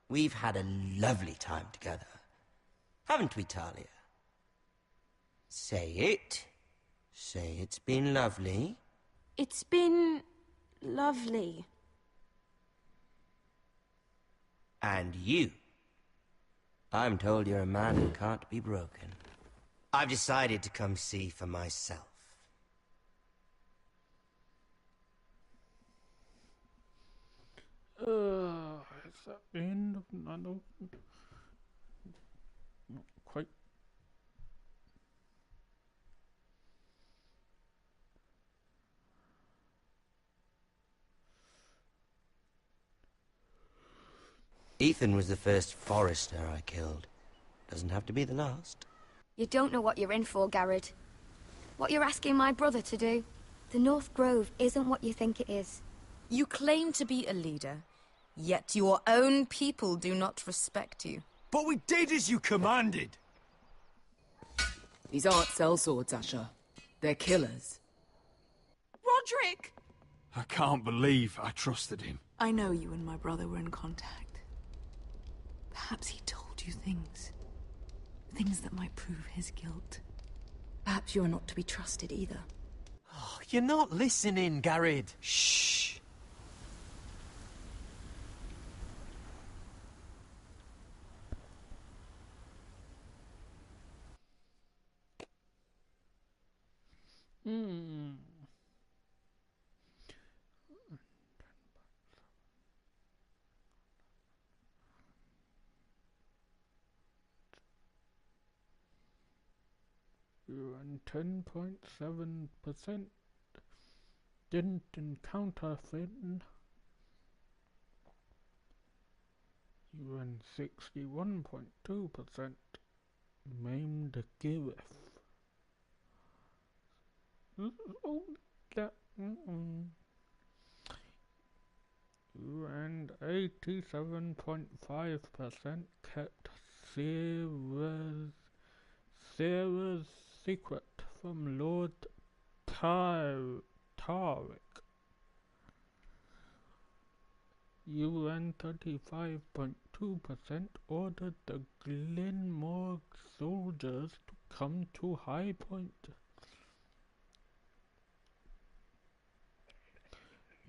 We've had a lovely time together, haven't we, Talia? Say it. Say it's been lovely. It's been lovely. And you. I'm told you're a man who can't be broken. I've decided to come see for myself. Is that the end of another? Not quite. Ethan was the first Forrester I killed. Doesn't have to be the last. You don't know what you're in for, Garrett. What you're asking my brother to do? The North Grove isn't what you think it is. You claim to be a leader, yet your own people do not respect you. But we did as you commanded! These aren't sellswords, Asher. They're killers. Roderick! I can't believe I trusted him. I know you and my brother were in contact. Perhaps he told you things. Things that might prove his guilt. Perhaps you're not to be trusted either. Oh, you're not listening, Garrett. Shh. Hmm. You and 10.7% didn't encounter Finn. You and 61.2% maimed Gareth. Oh, that. You and 87.5% kept Sarah's secret from Lord Tarwick. You and 35.2% ordered the Glenmore soldiers to come to High Point.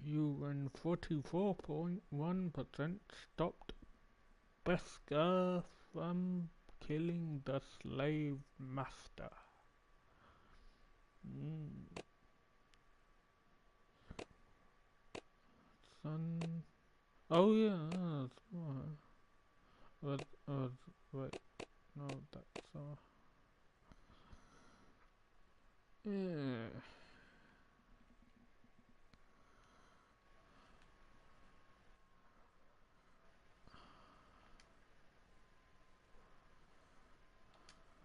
You and 44.1% stopped Beskar from killing the slave master. Son. Oh yeah, that's wait, no, that's yeah.